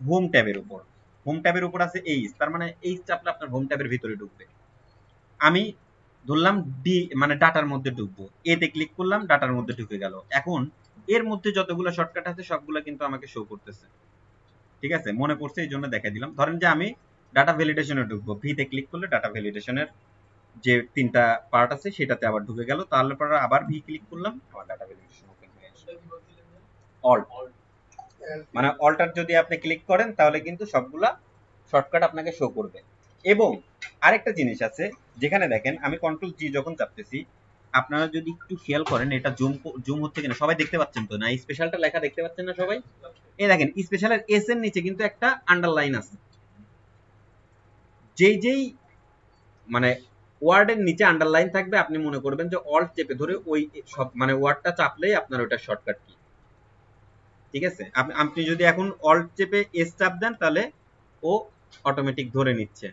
হোম ট্যাবের উপর, হোম ট্যাবের উপর আছে এইচ, তার মানে এইচ চাপলে আপনার হোম ট্যাবের ভিতরে ঢুকবে। আমি ধরলাম ডি মানে ডাটার মধ্যে ঢুকবো, এতে ক্লিক করলাম, ডাটার মধ্যে ঢুকে গেল। এখন এর মধ্যে যতগুলো শর্টকাট আছে সবগুলো কিন্তু আমাকে শো করতেছে। ঠিক আছে, মনে পড়ছে এই জন্য দেখাই দিলাম। ধরেন যে আমি ডাটা ভ্যালিডেশনে ঢুকবো, ভিতে ক্লিক করলে ডাটা ভ্যালিডেশনের যে 3টা পার্ট আছে সেটাতে আবার ঢুকে গেল। তাহলে পরে আবার ভি ক্লিক করলাম, আবার ডাটা ভ্যালিডেশন ওপেন হয়ে আসবে। অল্ট মানে অল্টার যদি আপনি ক্লিক করেন তাহলে কিন্তু সবগুলা শর্টকাট আপনাকে শো করবে। এবং আরেকটা জিনিস আছে, যেখানে দেখেন আমি কন্ট্রোল জি যখন চাপতেছি, আপনারা যদি একটু খেয়াল করেন এটা জুম জুম হচ্ছে কিনা, সবাই দেখতে পাচ্ছেন তো না? এই স্পেশালটা লেখা দেখতে পাচ্ছেন না সবাই? এই দেখেন স্পেশালের এস এর নিচে কিন্তু একটা আন্ডারলাইন আছে। যেই যেই মানে ওয়ার্ডের নিচে আন্ডারলাইন থাকবে, আপনি মনে করবেন যে অল্ট চেপে ধরে ওই সব মানে ওয়ার্ডটা চাপলেই আপনার ওটা শর্টকাট কি। ঠিক আছে, আপনি যদি এখন অল্ট চেপে এস চাপ দেন তাহলে ও অটোমেটিক ধরে নিচ্ছে।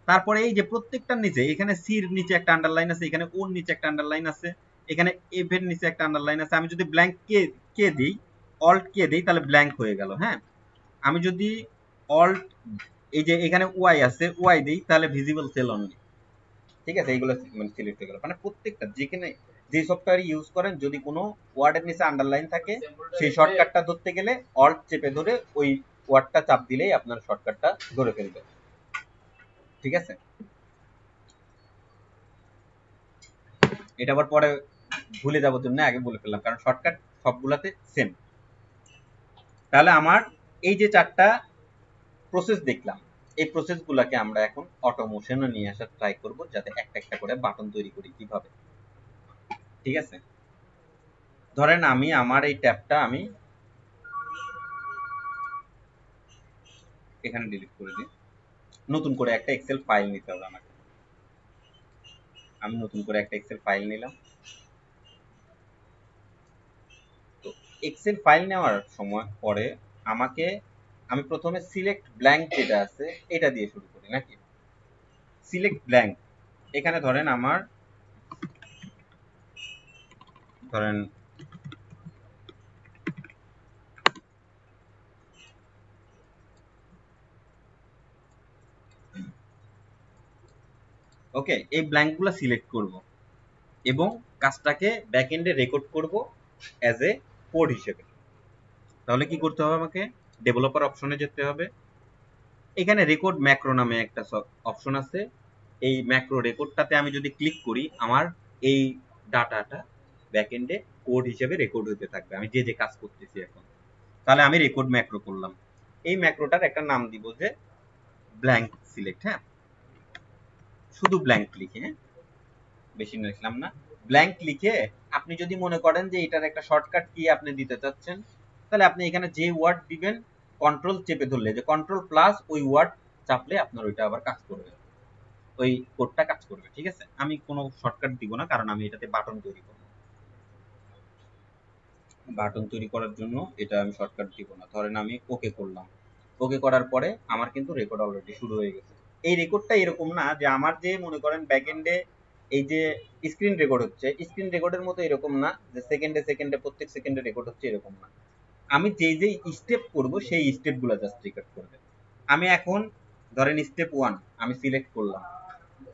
তারপরে এই যে প্রত্যেকটার নিচে, এখানে সির নিচে একটা আন্ডারলাইন আছে, এখানে ওর নিচে একটা আন্ডারলাইন আছে, এখানে এফ এর নিচে একটা আন্ডারলাইন আছে। আমি যদি ব্ল্যাঙ্ক কে কে দিই, অল্ট কে দিই, তাহলে ব্ল্যাঙ্ক হয়ে গেল। হ্যাঁ, আমি যদি অল্ট এই যে এখানে ওয়াই আছে, ওয়াই দিই, তাহলে ভিজিবল সেল অনলি। ঠিক আছে, এইগুলো মানে সিলেক্ট হয়ে গেল। মানে প্রত্যেকটা যেখানে যে সফটওয়্যার ইউজ করেন, যদি কোনো ওয়ার্ডের নিচে আন্ডারলাইন থাকে, সেই শর্টকাটটা ধরতে গেলে অল্ট চেপে ধরে ওই ওয়ার্ডটা চাপ দিলেই আপনার শর্টকাটটা ধরে ফেলবে। ঠিক আছে, এটা আবার পরে ভুলে যাবো জন্য আগে বলে ফেললাম, কারণ শর্টকাট সবগুলাতে সেম। তাহলে আমার এই যে 4টা প্রসেস দেখলাম, এই প্রসেস গুলাকে আমরা এখন অটোমোশনে নিয়ে আসার ট্রাই করব, যাতে একটা একটা করে বাটন তৈরি করি কিভাবে। ঠিক আছে, ধরেন আমি আমার এই ট্যাবটা আমি এখানে ডিলিট করে দিই। নতুন করে একটা এক্সেল ফাইল নিতে হবে আমাকে। আমি নতুন করে একটা এক্সেল ফাইল নিলাম। তো এক্সেল ফাইল নেওয়ার সময় পরে আমাকে, আমি প্রথমে সিলেক্ট ব্ল্যাঙ্ক যেটা আছে এটা দিয়ে শুরু করি নাকি? সিলেক্ট ব্ল্যাঙ্ক, এখানে ধরেন আমার ধরেন ওকে, এই ব্ল্যাঙ্কগুলো সিলেক্ট করব এবং কাজটাকে ব্যাকএন্ডে রেকর্ড করব অ্যাজ এ কোড হিসেবে। তাহলে কি করতে হবে আমাকে? ডেভেলপার অপশনে যেতে হবে। এখানে রেকর্ড ম্যাক্রো নামে একটা অপশন আছে। এই ম্যাক্রো রেকর্ডটাতে আমি যদি ক্লিক করি, আমার এই ডাটাটা ব্যাকএন্ডে কোড হিসেবে রেকর্ড হতে থাকবে আমি যে যে কাজ করতেছি এখন। তাহলে আমি রেকর্ড ম্যাক্রো করলাম। এই ম্যাক্রোটার একটা নাম দিব যে ব্ল্যাঙ্ক সিলেক্ট। হ্যাঁ, শুধু ব্ল্যাঙ্ক লিখে, হ্যাঁ বেশি লিখলাম না, ব্ল্যাঙ্ক লিখে আপনি যদি মনে করেন যে এটার একটা শর্টকাট কি আপনি দিতে চাচ্ছেন, তাহলে আপনি এখানে যে ওয়ার্ড দিবেন, কন্ট্রোল চেপে ধরলে যে কন্ট্রোল প্লাস ওই ওয়ার্ড চাপলে আপনার ওইটা আবার কাজ করবে, ওই কোডটা কাজ করবে। ঠিক আছে, আমি কোনো শর্টকাট দিব না, কারণ আমি এটাতে বাটন তৈরি করব। বাটন তৈরি করার জন্য এটা আমি শর্টকাট দিব না। ধরেন আমি ওকে করলাম, ওকে করার পরে আমার কিন্তু রেকর্ড অলরেডি শুরু হয়ে গেছে। এই রেকর্ডটা এরকম না যে আমার যে মনে করেন ব্যাকএন্ডে এই যে স্ক্রিন রেকর্ড হচ্ছে, স্ক্রিন রেকর্ডের মতো এরকম না যে সেকেন্ডে সেকেন্ডে প্রত্যেক সেকেন্ডে রেকর্ড হচ্ছে, এরকম না। আমি যেই যেই স্টেপ করব সেই স্টেপগুলো জাস্ট রেকর্ড করবে। আমি এখন ধরেন স্টেপ 1 আমি সিলেক্ট করলাম,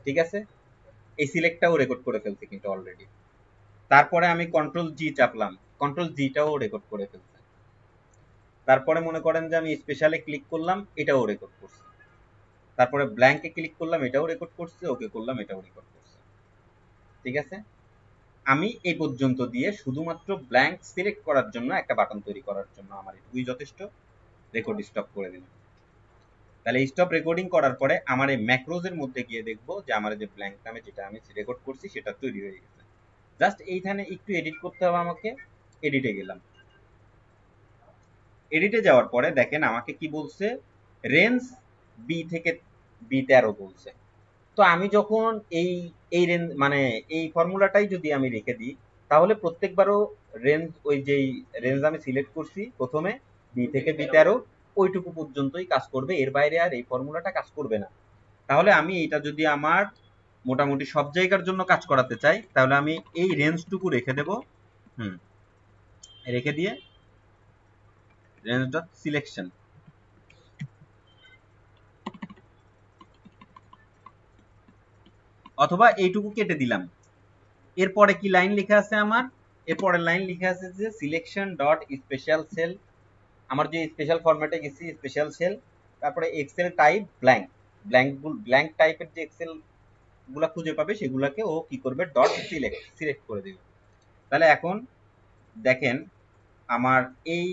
ঠিক আছে, এই সিলেক্টটাও রেকর্ড করে ফেলছে কিন্তু অলরেডি। তারপরে আমি কন্ট্রোল জি চাপলাম, কন্ট্রোল জিটাও রেকর্ড করে ফেলছে। তারপরে মনে করেন যে আমি স্পেশালে ক্লিক করলাম, এটাও রেকর্ড করছে। তারপরে ব্ল্যাঙ্কে ক্লিক করলাম, এটাও রেকর্ড করছে, ওকে করলাম, এটাও রেকর্ড করছে। ঠিক আছে, আমি এই পর্যন্ত দিয়ে শুধুমাত্র ব্ল্যাঙ্ক সিলেক্ট করার জন্য একটা বাটন তৈরি করার জন্য আমার এটুকুই যথেষ্ট। রেকর্ড স্টপ করে দিলাম। তাহলে স্টপ রেকর্ডিং করার পরে আমার এই ম্যাক্রোজের মধ্যে গিয়ে দেখবো যে আমার যে ব্ল্যাঙ্ক নামে যেটা আমি রেকর্ড করছি সেটা তৈরি হয়ে গেছে। জাস্ট এইখানে একটু এডিট করতে হবে আমাকে, এডিটে গেলাম। এডিটে যাওয়ার পরে দেখেন আমাকে কি বলছে, রেঞ্জ বি থেকে B13 বলছে। তো আমি যখন এই এই রেঞ্জ মানে এই ফর্মুলাটাই যদি আমি রেখে দিই, তাহলে প্রত্যেকবারও রেঞ্জ ওই যেই রেঞ্জ আমি সিলেক্ট করছি প্রথমে বি থেকে বি13 ওইটুকু পর্যন্তই কাজ করবে, এর বাইরে আর এই ফর্মুলাটা কাজ করবে না। তাহলে আমি এটা যদি আমার মোটামুটি সব জায়গার জন্য কাজ করাতে চাই তাহলে আমি এই রেঞ্জটুকু রেখে দেব। রেখে দিয়ে রেঞ্জ ডট সিলেকশন অথবা এইটুকু কেটে দিলাম। এরপরে কি লাইন লেখা আছে আমার? এরপরের লাইন লেখা আছে যে সিলেকশন ডট স্পেশাল সেল, আমার যে স্পেশাল ফরম্যাটে গেছি স্পেশাল সেল, তারপরে এক্সেল টাইপ ব্ল্যাঙ্ক, ব্ল্যাঙ্ক টাইপের যে এক্সেল গুলা খুঁজে পাবে সেগুলাকে ও কি করবে ডট সিলেক্ট করে দেবে। তাহলে এখন দেখেন আমার এই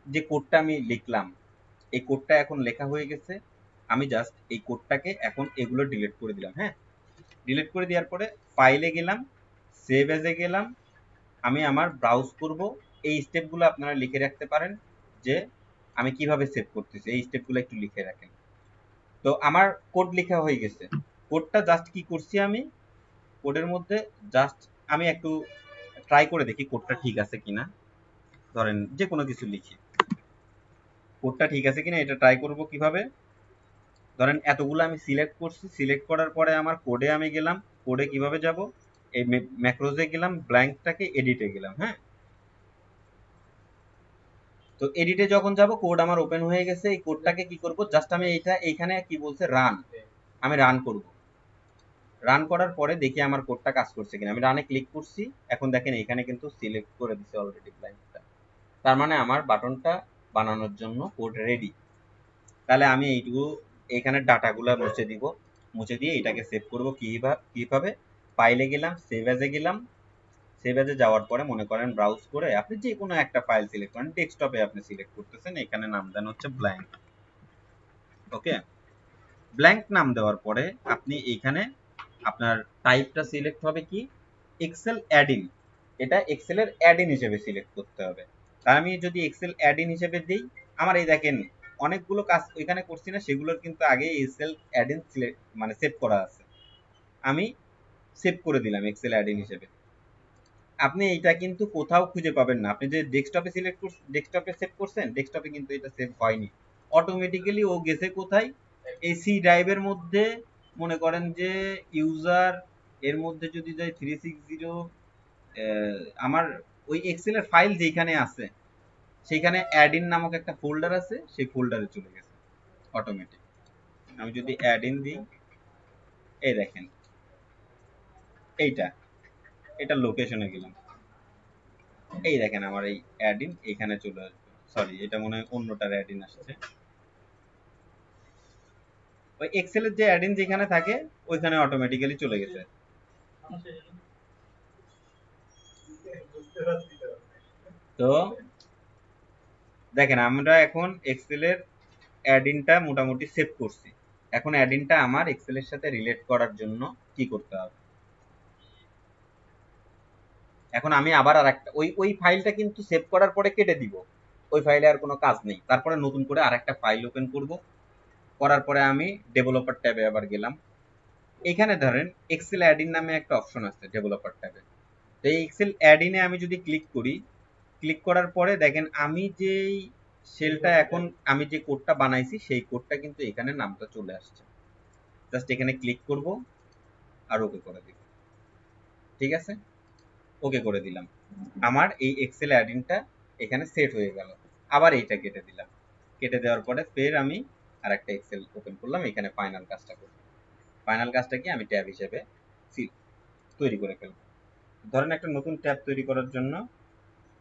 যে কোডটা আমি লিখলাম এই কোডটা এখন লেখা হয়ে গেছে। আমি জাস্ট এই কোডটাকে এখন এগুলো ডিলিট করে দিলাম। হ্যাঁ, ডিলিট করে দেওয়ার পরে ফাইলে গেলাম, সেভ এজে গেলাম, আমি আমার ব্রাউজ করব। এই স্টেপগুলো আপনারা লিখে রাখতে পারেন যে আমি কিভাবে সেভ করতেছি, এই স্টেপগুলো একটু লিখে রাখেন। তো আমার কোড লেখা হয়ে গেছে। কোডটা জাস্ট কি করছি আমি কোডের মধ্যে জাস্ট আমি একটু ট্রাই করে দেখি কোডটা ঠিক আছে কিনা। ধরেন যে কোনো কিছু লিখি, কোডটা ঠিক আছে কিনা এটা ট্রাই করব কিভাবে। ধরেন এতগুলো আমি সিলেক্ট করছি, সিলেক্ট করার পরে আমার কোডে আমি গেলাম। কোডে কিভাবে যাব? এই ম্যাক্রোজে গেলাম, ব্ল্যাঙ্কটাকে এডিটে গেলাম। হ্যাঁ, তো এডিটে যখন যাব কোড আমার ওপেন হয়ে গেছে। এই কোডটাকে কি করব, জাস্ট আমি এইখানে কি বলছে রান, আমি রান করব। রান করার পরে দেখি আমার কোডটা কাজ করছে কিনা। আমি রানে ক্লিক করছি, এখন দেখেন এখানে কিন্তু সিলেক্ট করে দিছে অলরেডি ব্ল্যাঙ্কটা। তার মানে আমার বাটনটা বানানোর জন্য কোড রেডি। তাহলে আমি এইটুকু এখানে ডাটাগুলো মুছে দিব, মুছে দিয়ে এটাকে সেভ করব কিভাবে। ফাইলে গেলাম, সেভ এজে গেলাম, সেভ এজে যাওয়ার পরে মনে করেন ব্রাউজ করে আপনি যে কোনো একটা ফাইল সিলেক্ট করেন, ডেস্কটপে আপনি সিলেক্ট করতেছেন, এখানে নাম দেন হচ্ছে ব্ল্যাঙ্ক। ওকে, ব্ল্যাঙ্ক নাম দেওয়ার পরে আপনি এইখানে আপনার টাইপটা সিলেক্ট হবে কি এক্সেল অ্যাডিন, এটা এক্সেলের অ্যাডিন হিসেবে সিলেক্ট করতে হবে। তাই আমি যদি এক্সেল অ্যাডিন হিসেবে দিই, আমার এই দেখেন অনেকগুলো কাজ ওইখানে করছি না, সেগুলোর কিন্তু আগে এক্সেল অ্যাডিন সিলেক্ট মানে সেভ করা আছে, আমি সেভ করে দিলাম এক্সেল অ্যাডিন হিসেবে। আপনি এটা কিন্তু কোথাও খুঁজে পাবেন না। আপনি যে ডেস্কটপে সিলেক্ট করছেন, ডেস্কটপে সেভ করছেন, ডেস্কটপে কিন্তু এটা সেভ হয়নি। অটোমেটিক্যালি ও গেছে কোথায়? এই সি ড্রাইভের মধ্যে। মনে করেন যে ইউজার এর মধ্যে যদি যাই 360, আমার ওই এক্সেলের ফাইল যেখানে আছে সেখানে অ্যাডিন নামক একটা ফোল্ডার আছে, সেই ফোল্ডারে চলে গেছে অটোমেটিক। আমি যদি অ্যাডিন দিই, এই দেখেন এইটা, এটা লোকেশনে গেলাম, এই দেখেন আমার এই অ্যাডিন এখানে চলে আসবে। সরি, এটা মনে হয় অন্যটার অ্যাডিন আসছে। ওই এক্সেলের যে অ্যাডিন যেখানে থাকে ওইখানে অটোমেটিক্যালি চলে গেছে। তো দেখেন আমরা এখন এক্সেলের অ্যাডিনটা মোটামুটি সেভ করছি। এখন অ্যাডিনটা আমার এক্সেলের সাথে রিলেট করার জন্য কি করতে হবে, এখন আমি আবার আরেকটা ওই ফাইলটা কিন্তু সেভ করার পরে কেটে দিব, ওই ফাইলে আর কোনো কাজ নেই। তারপরে নতুন করে আরেকটা ফাইল ওপেন করব, করার পরে আমি ডেভেলপার ট্যাবে আবার গেলাম। এখানে ধরেন এক্সেল অ্যাডিন নামে একটা অপশন আছে ডেভেলপার ট্যাবে। তো এই এক্সেল অ্যাডিনে আমি যদি ক্লিক করি, ক্লিক করার পরে দেখেন আমি যেই শেলটা এখন আমি যে কোডটা বানাইছি সেই কোডটা কিন্তু এখানে নামটা চলে আসছে। জাস্ট এখানে ক্লিক করব আর ওকে করে দিব। ঠিক আছে, ওকে করে দিলাম, আমার এই এক্সেল অ্যাডিনটা এখানে সেট হয়ে গেল। আবার এইটা কেটে দিলাম, কেটে দেওয়ার পরে ফের আমি আর একটা এক্সেল ওপেন করলাম, এখানে ফাইনাল কাজটা করব। ফাইনাল কাজটা কি আমি ট্যাব হিসেবে তৈরি করে ফেলবো। ধরেন একটা নতুন ট্যাব তৈরি করার জন্য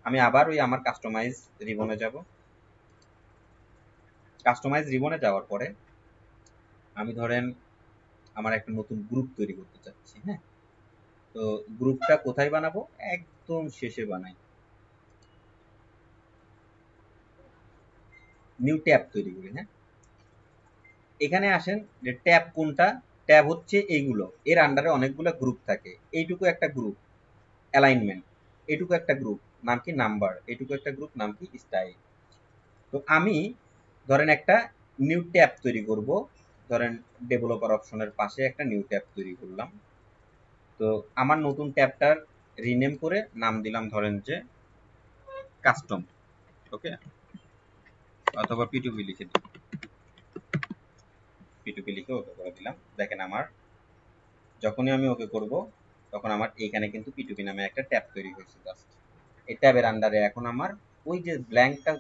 আমি আবার ওই আমার কাস্টমাইজ রিবনে যাব। কাস্টমাইজ রিবনে যাওয়ার পরে আমি ধরেন আমার একটা নতুন গ্রুপ তৈরি করতে চাচ্ছি। হ্যাঁ, তো গ্রুপটা কোথায় বানাবো? একদম শেষে বানাই, নিউ ট্যাব তৈরি করি। হ্যাঁ, এখানে আসেন যে ট্যাব কোনটা, ট্যাব হচ্ছে এইগুলো, এর আন্ডারে অনেকগুলো গ্রুপ থাকে। এইটুকু একটা গ্রুপ অ্যালাইনমেন্ট, এইটুকু একটা গ্রুপ নাম কি নাম্বার, এইটুকু একটা গ্রুপ নাম কি স্টাইল। তো আমি ধরেন একটা নিউ ট্যাব তৈরি করব, ধরেন ডেভেলপার অপশনের পাশে একটা নিউ ট্যাব তৈরি করলাম। তো আমার নতুন ট্যাবটার রিনেম করে নাম দিলাম ধরেন যে কাস্টম, ওকে, অথবা পিটুপি লিখে দিই, পিটুপি লিখে ওকে করে দিলাম। দেখেন আমার যখনই আমি ওকে করব তখন আমার এইখানে কিন্তু পিটুপি নামে একটা ট্যাব তৈরি হয়েছে জাস্ট। এই ট্যাবের আন্ডারে এখন আমার ওই যে ব্ল্যাঙ্কটা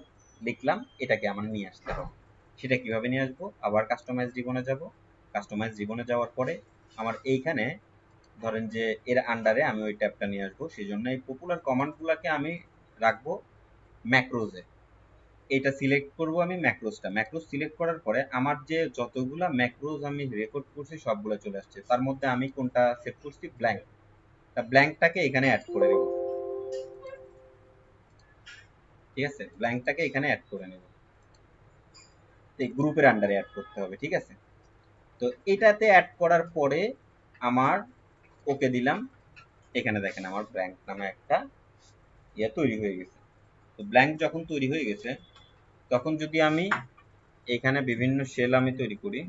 লিখলাম এটাকে আমার নিয়ে আসতে হবে। সেটা কিভাবে নিয়ে আসবো? আবার কাস্টমাইজ রিবনে যাব। কাস্টমাইজ রিবনে যাওয়ার পরে আমার এইখানে ধরেন যে এর আন্ডারে আমি ওই ট্যাবটা নিয়ে আসবো। সেই জন্য এই পপুলার কমান্ডগুলোকে আমি রাখবো ম্যাক্রোজে। এটা সিলেক্ট করব আমি ম্যাক্রোসটা। ম্যাক্রোস সিলেক্ট করার পরে আমার যে যতগুলা ম্যাক্রোস আমি রেকর্ড করছি সবগুলো চলে আসছে। তার মধ্যে আমি কোনটা সেভ করছি? ব্ল্যাঙ্ক। তা ব্ল্যাঙ্কটাকে এখানে অ্যাড করে নেব। ঠিক আছে, ব্ল্যাঙ্কটাকে এখানে অ্যাড করে নেব। এই গ্রুপের আন্ডারে অ্যাড করতে হবে। ঠিক আছে, তো এটাতে অ্যাড করার পরে আমার ওকে দিলাম। এখানে দেখেন আমার ব্ল্যাঙ্ক নামে একটা ইয়ে তৈরি হয়ে গেছে। তো ব্ল্যাঙ্ক যখন তৈরি হয়ে গেছে তখন যদি আমি এখানে বিভিন্ন শেল আমি তৈরি করি,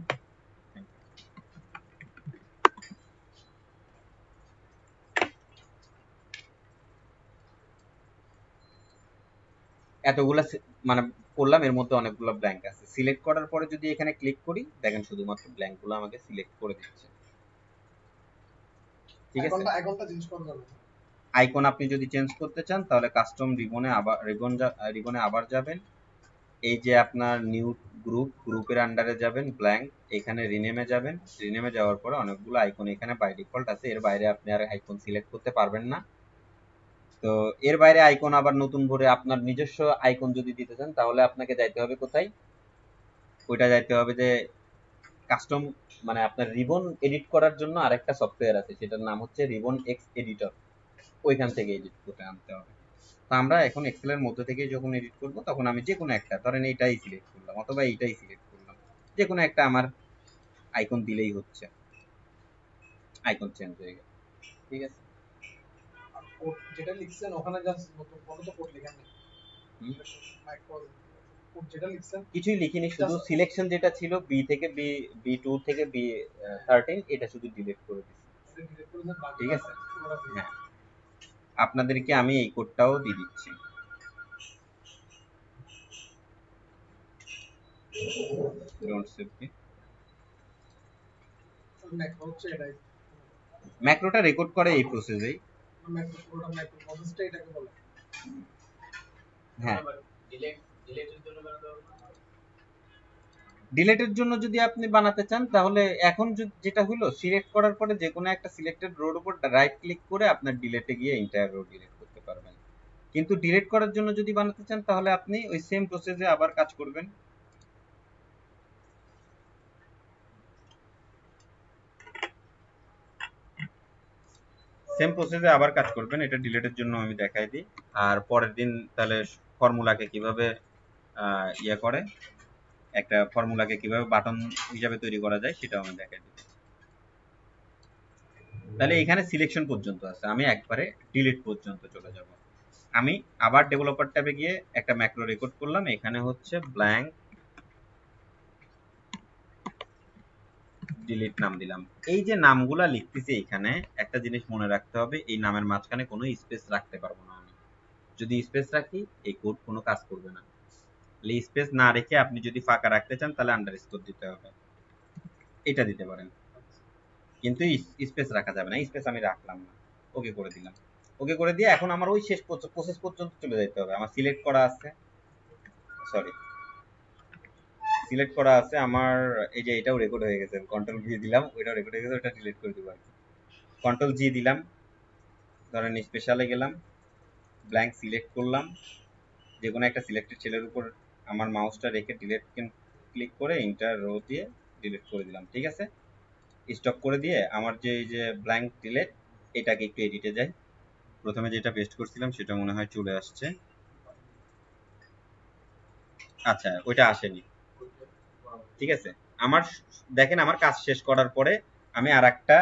এতগুলা মানে করলাম, এর মধ্যে অনেকগুলো ব্ল্যাঙ্ক আছে। সিলেক্ট করার পরে যদি এখানে ক্লিক করি দেখেন শুধুমাত্র ব্ল্যাঙ্ক গুলো আমাকে সিলেক্ট করে দিচ্ছে। ঠিক আছে, আইকনটা চেঞ্জ করা যাবে। আইকন আপনি যদি চেঞ্জ করতে চান তাহলে কাস্টম রিবনে আবার যাবেন। এই যে আপনার নিউ গ্রুপের আন্ডারে যাবেন, ব্ল্যাঙ্ক, এখানে রিনেমে যাবেন। রিনেমে যাওয়ার পরে অনেকগুলো আইকন এখানে বাই ডিফল্ট আছে, এর বাইরে আপনি আর আইকন সিলেক্ট করতে পারবেন না। তো এর বাইরে আইকন আবার নতুন করে আপনার নিজস্ব আইকন যদি দিতে চান তাহলে আপনাকে যাইতে হবে কোথায়? ওইটা যাইতে হবে যে কাস্টম, মানে আপনার রিবন এডিট করার জন্য আরেকটা সফটওয়্যার আছে, সেটার নাম হচ্ছে রিবন এক্স এডিটর। ওইখান থেকে এডিট করে আনতে হবে। তো আমরা এখন এক্সেলের মধ্যে থেকে যখন এডিট করব তখন আমি যে কোনো একটা, ধরেন এইটাই সিলেক্ট করলাম অথবা এইটাই সিলেক্ট করলাম, যে কোনো একটা আমার আইকন দিলেই হচ্ছে, আইকন চেঞ্জ হয়ে গেল। ঠিক আছে, কোড যেটা লিখছেন ওখানে জাস্ট নতুন কোনো তো কোড লেখেন নেই। কোড যেটা লিখছেন কিছুই লিখিনি, শুধু সিলেকশন যেটা ছিল বি থেকে বি টু থেকে বি 13 এটা শুধু ডিলিট করে দিচ্ছি। ঠিক আছে, হ্যাঁ, আপনাদেরকে আমি এই কোডটাও দিয়ে দিচ্ছি। ম্যাক্রোটা রেকর্ড করে এই প্রসেসেই। হ্যাঁ, ডিলেটের জন্য যদি আপনি বানাতে চান তাহলে এখন যেটা হলো সিলেক্ট করার পরে যে কোনো একটা সিলেক্টেড রোর উপর রাইট ক্লিক করে আপনার ডিলেটে গিয়ে এন্টায়ার রো ডিলিট করতে পারবেন। কিন্তু ডিলিট করার জন্য যদি বানাতে চান তাহলে আপনি ওই সেম প্রসেসে আবার কাজ করবেন। সেম প্রসেসে আবার কাজ করবেন। এটা ডিলেটের জন্য আমি দেখাই দিই, আর পরের দিন তাহলে ফর্মুলাকে কিভাবে ইয়ে করে, একটা ফর্মুলাকে কিভাবে বাটন হিসাবে তৈরি করা যায় সেটাও আমি দেখাই দিই। তাহলে এখানে সিলেকশন পর্যন্ত আছে, আমি একবারে ডিলিট পর্যন্ত চলে যাব। আমি আবার ডেভেলপার ট্যাবে গিয়ে একটা ম্যাক্রো রেকর্ড করলাম, এখানে হচ্ছে ব্ল্যাঙ্ক ডিলিট নাম দিলাম। এই যে নামগুলা লিখতেছি এখানে একটা জিনিস মনে রাখতে হবে, এই নামের মাঝখানে কোনো স্পেস রাখতে পারবো না আমি। যদি স্পেস রাখি এই কোড কোনো কাজ করবে না। স্পেস না রেখে আপনি যদি ফাঁকা রাখতে চান তাহলে আন্ডারস্কোর দিতে হবে, এটা দিতে পারেন, কিন্তু স্পেস রাখা যাবে না। স্পেস আমি রাখলাম না, ওকে করে দিলাম। ওকে করে দিয়ে এখন আমার ওই শেষ প্রসেস পর্যন্ত চলে যেতে হবে। আমার সিলেক্ট করা আছে, সরি, সিলেক্ট করা আছে আমার, এই যে এটাও রেকর্ড হয়ে গেছে, কন্ট্রোল ভি দিলাম, ওইটাও রেকর্ড হয়ে গেছে, ওটা ডিলিট করে দিব আর কি। কন্ট্রোল জি দিলাম, ধরেন স্পেশালে গেলাম, ব্ল্যাঙ্ক সিলেক্ট করলাম, যে কোনো একটা সিলেক্টেড সেলের উপর আমার মাউসটা রেখে ডিলিট ক্লিক করে ইন্টার রো দিয়ে ডিলিট করে দিলাম। ঠিক আছে, স্টপ করে দিয়ে আমার যে এই যে ব্ল্যাঙ্ক ডিলিট, এটাকে একটু এডিটে যাই। প্রথমে যেটা পেস্ট করছিলাম সেটা মনে হয় চলে আসছে, আচ্ছা ওইটা আসেনি। ঠিক আছে, আমার দেখেন আমার কাজ শেষ করার পরে আমি আর একটা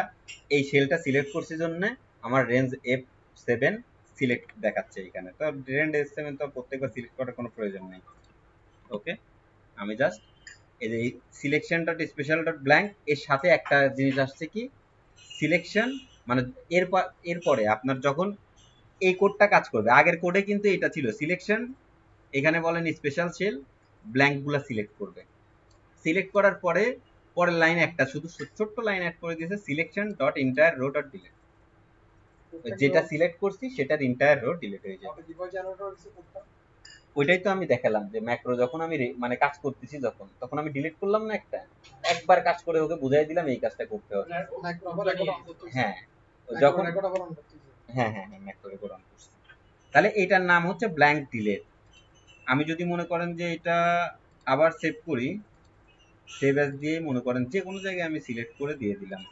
এই শেলটা সিলেক্ট করছি জন্য আমার রেঞ্জ F7 সিলেক্ট দেখাচ্ছে এখানে। তো রেঞ্জ F7 তো প্রত্যেকবার সিলেক্ট করার কোনো প্রয়োজন নেই। ওকে, আমি জাস্ট এই যে selection dot special dot blank এর সাথে একটা জিনিস আসছে কি সিলেকশন, মানে এরপরে আপনার যখন এই কোডটা কাজ করবে। আগের কোডে কিন্তু এটা ছিল সিলেকশন, এখানে বলেন স্পেশাল সেল, ব্ল্যাঙ্ক গুলা সিলেক্ট করবে। সিলেক্ট করার পরে পরের লাইন একটা শুধু ছোট্ট লাইন অ্যাড করে দিয়েছে, selection dot entire rho dot delete. যেটা সিলেক্ট করছি সেটার এন্টায়ার রো ডিলিট হয়ে যাবে। ওইটাই তো আমি দেখালাম যে ম্যাক্রো যখন আমি মানে কাজ করতেছি যখন, তখন আমি ডিলিট করলাম না একটা, একবার কাজ করে ওকে বুঝাই দিলাম এই কাজটা করতে হবে। হ্যাঁ যখন হ্যাঁ হ্যাঁ হ্যাঁ ম্যাক্রো রেকর্ড অন করছি। তাহলে এটার নাম হচ্ছে ব্ল্যাঙ্ক ডিলিট। আমি যদি মনে করেন যে এটা আবার সেভ করি, সেভ অ্যাজ দিয়ে মনে করেন যে কোনো জায়গায় আমি সিলেক্ট করে দিয়ে দিলাম,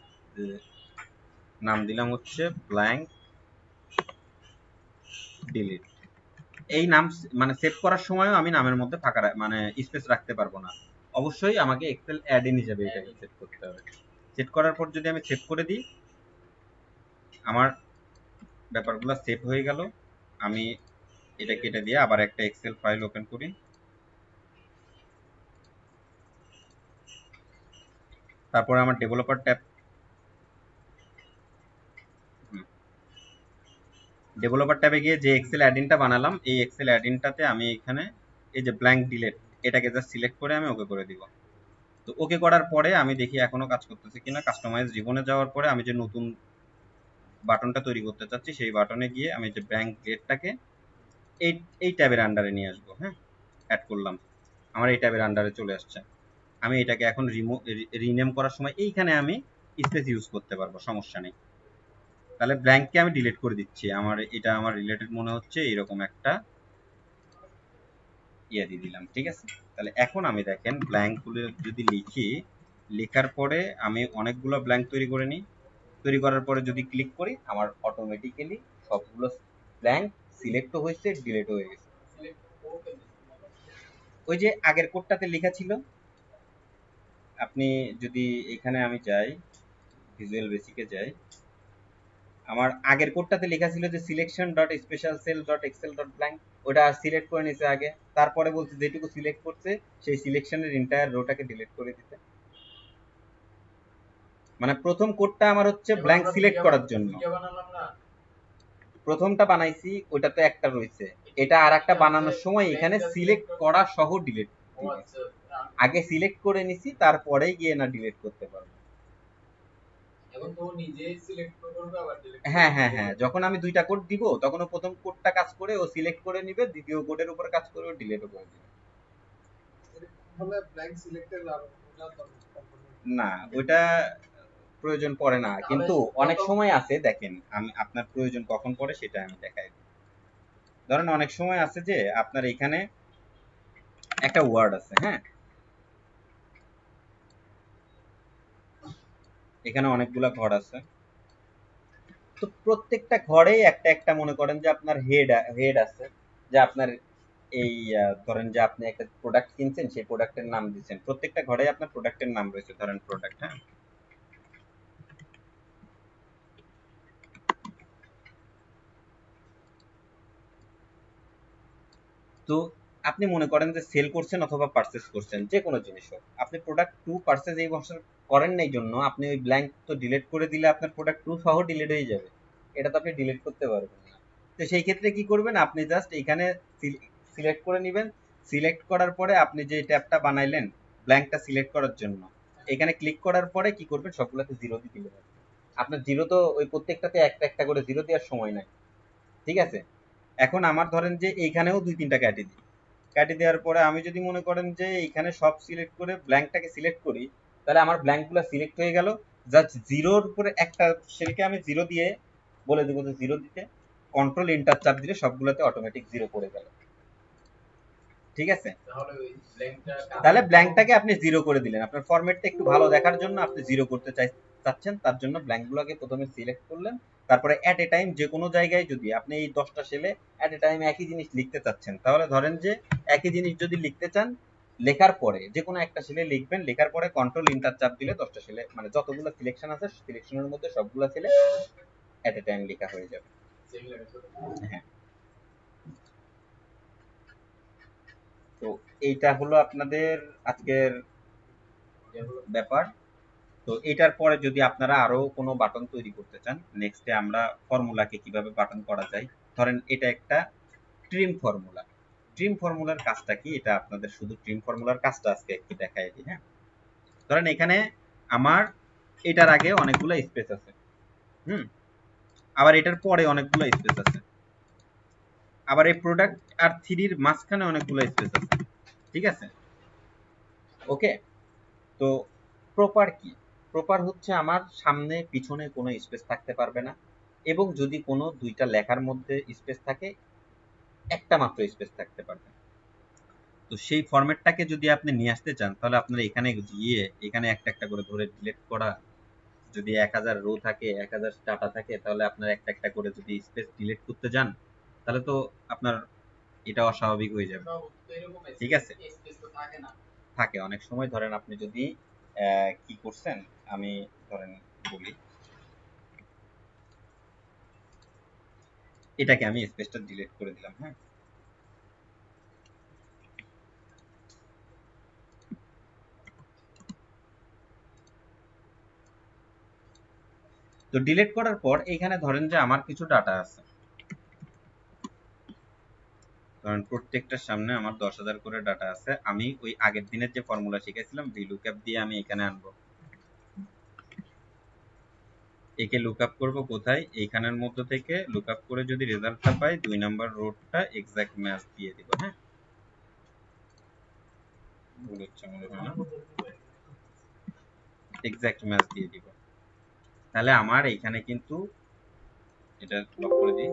নাম দিলাম হচ্ছে ব্ল্যাঙ্ক ডিলিট। এই নাম মানে সেভ করার সময়ও আমি নামের মধ্যে ফাঁকা মানে স্পেস রাখতে পারবো না, অবশ্যই আমাকে এক্সেল অ্যাড ইন হিসেবে এটাকে সেট করতে হবে। সেট করার পর যদি আমি সেভ করে দিই, আমার ব্যাপারগুলো সেভ হয়ে গেল। আমি এটা কেটে দিয়ে আবার একটা এক্সেল ফাইল ওপেন করি। তারপরে আমার ডেভেলপার ট্যাব, ডেভেলপার ট্যাবে গিয়ে যে এক্সেল অ্যাডিনটা বানালাম, এই এক্সেল অ্যাডিনটাতে আমি এখানে এই যে ব্ল্যাঙ্ক ডিলিট এটাকে জাস্ট সিলেক্ট করে আমি ওকে করে দিব। তো ওকে করার পরে আমি দেখি এখনো কাজ করতেছে কিনা। কাস্টমাইজ রিবনে যাওয়ার পরে আমি যে নতুন বাটনটা তৈরি করতে চাচ্ছি সেই বাটনে গিয়ে আমি যে ব্ল্যাঙ্ক ডিলিটটাকে এই এই ট্যাবের আন্ডারে নিয়ে আসবো। হ্যাঁ, অ্যাড করলাম, আমার এই ট্যাবের আন্ডারে চলে আসছে। আমি এটাকে এখন রিনেম করার সময় এইখানে আমি স্পেস ইউজ করতে পারবো, সমস্যা নেই। তাহলে ব্ল্যাঙ্ককে আমি ডিলিট করে দিচ্ছি, আমার এটা আমার রিলেটেড মনে হচ্ছে এরকম একটা ইয়ে দিয়ে দিলাম। ঠিক আছে, তাহলে এখন আমি দেখেন ব্ল্যাঙ্ক গুলো যদি লিখি, লেখার পরে আমি অনেকগুলো ব্ল্যাঙ্ক তৈরি করে নিই। তৈরি করার পরে যদি ক্লিক করি, আমার অটোমেটিক্যালি সবগুলো ব্ল্যাঙ্ক সিলেক্ট হয়েছে, ডিলিট হয়ে গেছে। ওই যে আগের কোডটাতে লেখা ছিল, আপনি যদি এখানে আমি যাই, ভিজুয়াল বেসিকে যাই, আমার আগের কোডটাতে লেখা ছিল যে selection dot special cell dot excel dot blank, ওটা সিলেক্ট করে নিছে আগে, তারপরে বলছে যেটুকু সিলেক্ট করছে সেই সিলেকশনের এন্টায়ার রোটাকে ডিলিট করে দিতে। মানে প্রথম কোডটা আমার হচ্ছে ব্ল্যাঙ্ক সিলেক্ট করার জন্য, প্রথমটা বানাইছি ওটা তো একটা রয়েছে, এটা আর একটা বানানোর সময় এখানে সিলেক্ট করা সহ ডিলিট, আগে সিলেক্ট করে নিছি তারপরে গিয়ে না ডিলিট করতে পারবো। হ্যাঁ হ্যাঁ হ্যাঁ, যখন আমি দুইটা কোড দিব তখন ও প্রথম কোডটা কাজ করে ও সিলেক্ট করে নিবে, দ্বিতীয় কোডের উপর কাজ করে ও ডিলিটও করে দিবে। না ওইটা প্রয়োজন পড়ে না, কিন্তু অনেক সময় আছে দেখেন, আমি আপনার প্রয়োজন কখন পড়ে সেটা আমি দেখাই। ধরেন অনেক সময় আছে যে আপনার এখানে একটা ওয়ার্ড আছে, হ্যাঁ এখানে অনেকগুলা ঘর আছে, তো প্রত্যেকটা ঘরেই একটা একটা মনে করেন যে আপনার হেড আছে, যে আপনার এই ধরেন যে আপনি একটা প্রোডাক্ট কিনছেন, সেই প্রোডাক্টের নাম দিচ্ছেন, প্রত্যেকটা ঘরে আপনার প্রোডাক্টের নাম রয়েছে, ধরেন প্রোডাক্ট। হ্যাঁ, তো আপনি মনে করেন যে সেল করছেন অথবা পারচেস করছেন, যে কোনো জিনিস হোক, আপনি প্রোডাক্ট টু পারচেস এই বছর করেন নাই জন্য আপনি ওই ব্ল্যাঙ্ক তো ডিলিট করে দিলে আপনার প্রোডাক্ট টু সহ ডিলিট হয়ে যাবে, এটা তো আপনি ডিলিট করতে পারবেন না। তো সেই ক্ষেত্রে কি করবেন, আপনি জাস্ট এখানে সিলেক্ট করে নেবেন, সিলেক্ট করার পরে আপনি যে ট্যাবটা বানাইলেন ব্ল্যাঙ্কটা সিলেক্ট করার জন্য, এখানে ক্লিক করার পরে কি করবেন, সবগুলোতে জিরো দিয়ে দিবেন। আপনার জিরো তো ওই প্রত্যেকটাতে একটা একটা করে জিরো দেওয়ার সময় নাই। ঠিক আছে, এখন আমার ধরেন যে এইখানেও দুই তিনটা কেটে দিই, কেটে দেওয়ার পরে আমি যদি মনে করেন যে এখানে সব সিলেক্ট করে ব্ল্যাঙ্কটাকে সিলেক্ট করি, তাহলে আমার ব্ল্যাঙ্কগুলো সিলেক্ট হয়ে গেল। জাস্ট জিরোর উপরে একটা সেলকে আমি জিরো দিয়ে বলে দেবো যে জিরো দিতে, কন্ট্রোল এন্টার চাপ দিলে সবগুলোতে অটোমেটিক জিরো পড়ে গেল। ঠিক আছে, তাহলে ব্ল্যাঙ্কটাকে আপনি জিরো করে দিলেন, আপনার ফরম্যাটটা একটু ভালো দেখার জন্য আপনি জিরো করতে চাচ্ছেন, তার জন্য ব্ল্যাঙ্কগুলোকে প্রথমে সিলেক্ট করলেন, তারপরে অ্যাট এ টাইম যে কোনো জায়গায় যদি আপনি এই 10টা সেলে অ্যাট এ টাইম একই জিনিস লিখতে চাচ্ছেন, তাহলে ধরেন যে একই জিনিস যদি লিখতে চান, লেখার পরে যে কোনো একটা সেলে লিখবেন, লেখার পরে কন্ট্রোল এন্টার চাপ দিলে 10টা সেলে মানে যতগুলো সিলেকশন আছে সিলেকশনের মধ্যে সবগুলো সেলে অ্যাট এ টাইম লেখা হয়ে যাবে। হ্যাঁ, তো এইটা হলো আপনাদের আজকের ব্যাপার। তো এটার পরে যদি আপনারা আরো কোনো বাটন তৈরি করতে চান, নেক্সটে আমরা ফর্মুলাকে কিভাবে বাটন করা যায় ধরেন এটা একটা ট্রিম ফর্মুলা। ট্রিম ফর্মুলার কাজটা কি, এটা আপনাদের শুধু ট্রিম ফর্মুলার কাজটা আজকে একটু দেখাই দিই। হ্যাঁ, ধরেন এখানে আমার এটার আগে অনেকগুলো স্পেস আছে, আবার এটার পরে অনেকগুলো স্পেস আছে, আবার এই প্রোডাক্ট আর থ্রির মাঝখানে অনেকগুলো স্পেস আছে, ঠিক আছে? ওকে, তো প্রপার কি? প্রপার হচ্ছে আমার সামনে পিছনে কোনো স্পেস থাকতে পারবে না, এবং যদি কোনো দুইটা লেখার মধ্যে স্পেস থাকে, একটা মাত্র স্পেস থাকতে পারবে। তো সেই ফরম্যাটটাকে যদি আপনি নিয়ে আসতে চান, তাহলে আপনার এখানে গিয়ে এখানে একটা একটা করে ধরে ডিলিট করা, যদি 1000 রো থাকে, 1000 ডাটা থাকে, তাহলে আপনার একটা একটা করে যদি স্পেস ডিলিট করতে যান, তাহলে তো আপনার এটা অস্বাভাবিক হয়ে যাবে, ঠিক আছে? থাকে অনেক সময়। ধরেন আপনি যদি কি করছেন, আমি ধরেন বলি, এটাকে আমি স্পেসটা ডিলিট করে দিলাম। হ্যাঁ, তো ডিলিট করার পর এখানে ধরেন যে আমার কিছু ডাটা আছে, ধরেন প্রত্যেকটার সামনে আমার 10,000 করে ডাটা আছে। আমি ওই আগের দিনের যে ফর্মুলা শিখেছিলাম VLOOKUP দিয়ে আমি এখানে আনবো, একে লুকআপ করব কোথায়, এইখানের মধ্য থেকে লুকআপ করে যদি রেজাল্টটা পাই, 2 নাম্বার রোডটা এক্সাক্ট ম্যাচ দিয়ে দিব। হ্যাঁ, ভুল হচ্ছে মনে হয় না, এক্সাক্ট ম্যাচ দিয়ে দিব। তাহলে আমার এইখানে কিন্তু এটা লক করে দিই,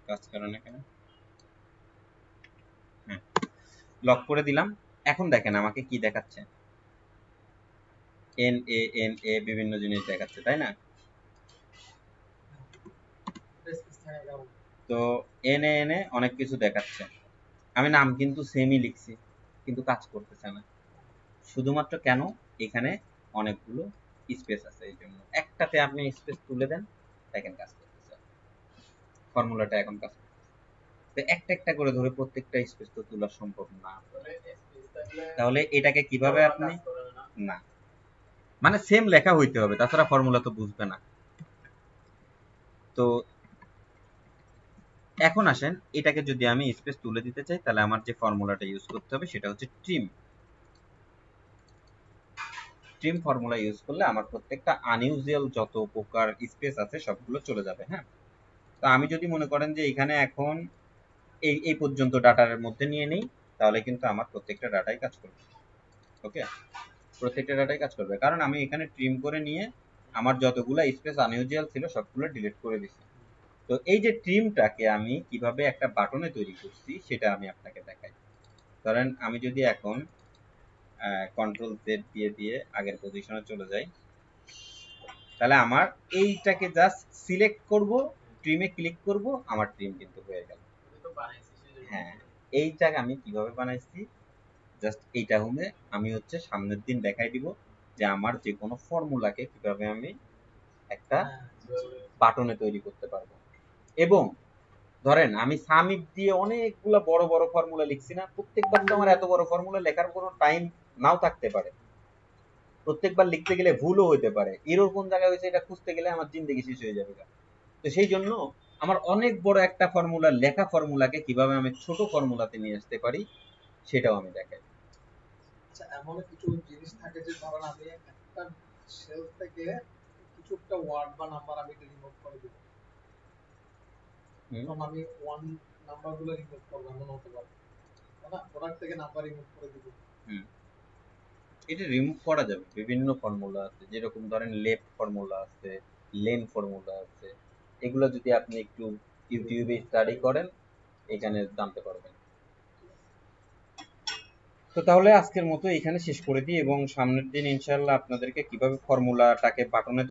কাজ করে না কেন? হ্যাঁ, লক করে দিলাম। এখন দেখেন আমাকে কি দেখাচ্ছে, NA বিভিন্ন জিনিস দেখাচ্ছে, তাই না? তো NA অনেক কিছু দেখাচ্ছে, আমি নাম কিন্তু সেমই লিখছি, কিন্তু কাজ করতেছে না। শুধুমাত্র কেন? এখানে অনেকগুলো স্পেস আছে, এই জন্য। একটাতে আপনি স্পেস তুলে দেন, দেখেন কাজ করতেছে, ফর্মুলাটা এখন কাজ করতেছে। তো একটা একটা করে ধরে প্রত্যেকটা স্পেস তো তোলা সম্ভব না, তাহলে এটাকে কিভাবে আপনি, না মানে সেম লেখা হইতে হবে, তাছাড়া ফর্মুলা তো বুঝবে না। তো এখন আসেন, এটাকে যদি আমি স্পেস তুলে দিতে চাই, তাহলে আমার যে ফর্মুলাটা ইউজ করতে হবে সেটা হচ্ছে ট্রিম। ট্রিম ফর্মুলা ইউজ করলে আমার প্রত্যেকটা আনইউজুয়াল যত প্রকার স্পেস আছে সবগুলো চলে যাবে। হ্যাঁ, তো আমি যদি মনে করেন যে এখানে এখন এই এই পর্যন্ত ডাটার মধ্যে নিয়ে নেই, তাহলে কিন্তু আমার প্রত্যেকটা ডাটাই কাজ করবে। ওকে, প্রত্যেকটা ডাটাই কাজ করবে, কারণ আমি এখানে ট্রিম করে নিয়ে আমার যতগুলো স্পেস আনইউজুয়াল ছিল সবগুলো ডিলিট করে দিছি। তো এই যে ট্রিমটাকে আমি কিভাবে একটা বাটনে তৈরি করছি সেটা আমি আপনাকে দেখাই। ধরেন আমি যদি এখন কন্ট্রোল জেড দিয়ে দিয়ে আগের পজিশনে চলে যাই, তাহলে আমার এইটাকে জাস্ট সিলেক্ট করব, ট্রিমে ক্লিক করব, আমার ট্রিম কিন্তু হয়ে গেল। হ্যাঁ, এইটা আমি কিভাবে বানাইছি, জাস্ট এইটা হলে আমি হচ্ছে সামনের দিন দেখাই দিব যে আমার যে কোনো ফর্মুলাকে কিভাবে আমি একটা বাটনে তৈরি করতে পারবো। এবং ধরেন আমি সামিট দিয়ে অনেকগুলো বড় বড় ফর্মুলা লিখছি না, প্রত্যেকবার তো আমার এত বড় ফর্মুলা লেখার কোনো টাইম নাও থাকতে পারে, প্রত্যেকবার লিখতে গেলে ভুলও হতে পারে, এরর কোন জায়গায় হয়েছে এটা খুঁজতে গেলে আমার জিন্দেগি শেষ হয়ে যাবে। তো সেই জন্য আমার অনেক বড় একটা ফর্মুলা, লেখা ফর্মুলাকে কিভাবে আমি ছোট ফর্মুলাতে নিয়ে আসতে পারি সেটাও আমি দেখাই। আচ্ছা, এমন কিছু জিনিস থাকে যে ধরেন আমি একটা সেল থেকে কিছু একটা ওয়ার্ড বা নাম্বার আমি রিমুভ করে দিব, তখন আমি ওয়ান নাম্বার গুলো রিমুভ করবো, এমন হতে পারে, তাই না? প্রোডাক্ট থেকে নাম্বার রিমুভ করে দিব। এটা রিমুভ করা যাবে, বিভিন্ন ফর্মুলা আছে, যেরকম ধরেন লেফট ফর্মুলা আছে, লেন ফর্মুলা আছে, এগুলো যদি আপনি একটু ইউটিউবে স্টাডি করেন এখানে জানতে পারবেন। তো তাহলে আজকের মতো এখানে শেষ করে দিই, এবং সামনের দিন ইনশাআল্লাহ আপনাদেরকে কিভাবে ফর্মুলাটাকে বাটনে